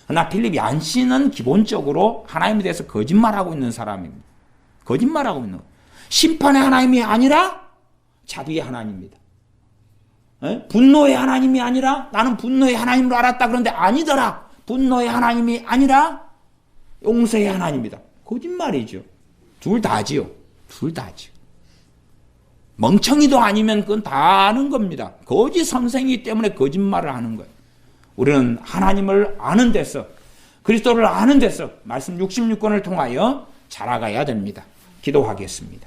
그러나 필립 얀시는 기본적으로 하나님에 대해서 거짓말하고 있는 사람입니다. 거짓말하고 있는 거예요. 심판의 하나님이 아니라 자비의 하나님입니다. 분노의 하나님이 아니라 나는 분노의 하나님으로 알았다. 그런데 아니더라. 분노의 하나님이 아니라 용서의 하나님이다. 거짓말이죠. 둘 다지요. 멍청이도 아니면 그건 다 아는 겁니다. 거짓 선생이기 때문에 거짓말을 하는 거예요. 우리는 하나님을 아는 데서, 그리스도를 아는 데서 말씀 66권을 통하여 자라가야 됩니다. 기도하겠습니다.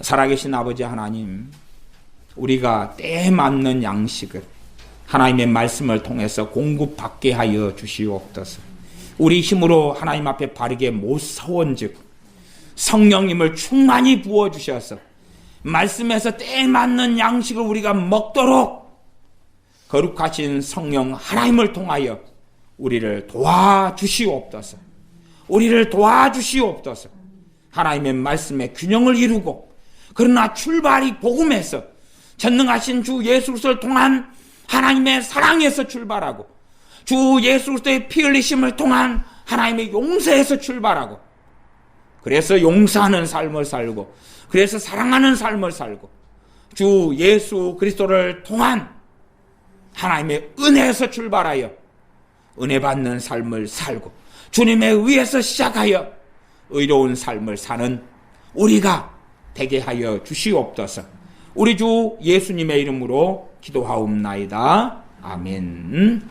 살아계신 아버지 하나님, 우리가 때에 맞는 양식을 하나님의 말씀을 통해서 공급받게 하여 주시옵소서. 우리 힘으로 하나님 앞에 바르게 못 서원즉 성령님을 충만히 부어주셔서 말씀에서 때에 맞는 양식을 우리가 먹도록 거룩하신 성령 하나님을 통하여 우리를 도와주시옵소서. 하나님의 말씀의 균형을 이루고, 그러나 출발이 복음에서 전능하신 주 예수 그리스도를 통한 하나님의 사랑에서 출발하고, 주 예수 그리스도의 피 흘리심을 통한 하나님의 용서에서 출발하고, 그래서 용서하는 삶을 살고, 그래서 사랑하는 삶을 살고, 주 예수 그리스도를 통한 하나님의 은혜에서 출발하여 은혜 받는 삶을 살고, 주님의 의에서 시작하여 의로운 삶을 사는 우리가 되게 하여 주시옵소서. 우리 주 예수님의 이름으로 기도하옵나이다. 아멘.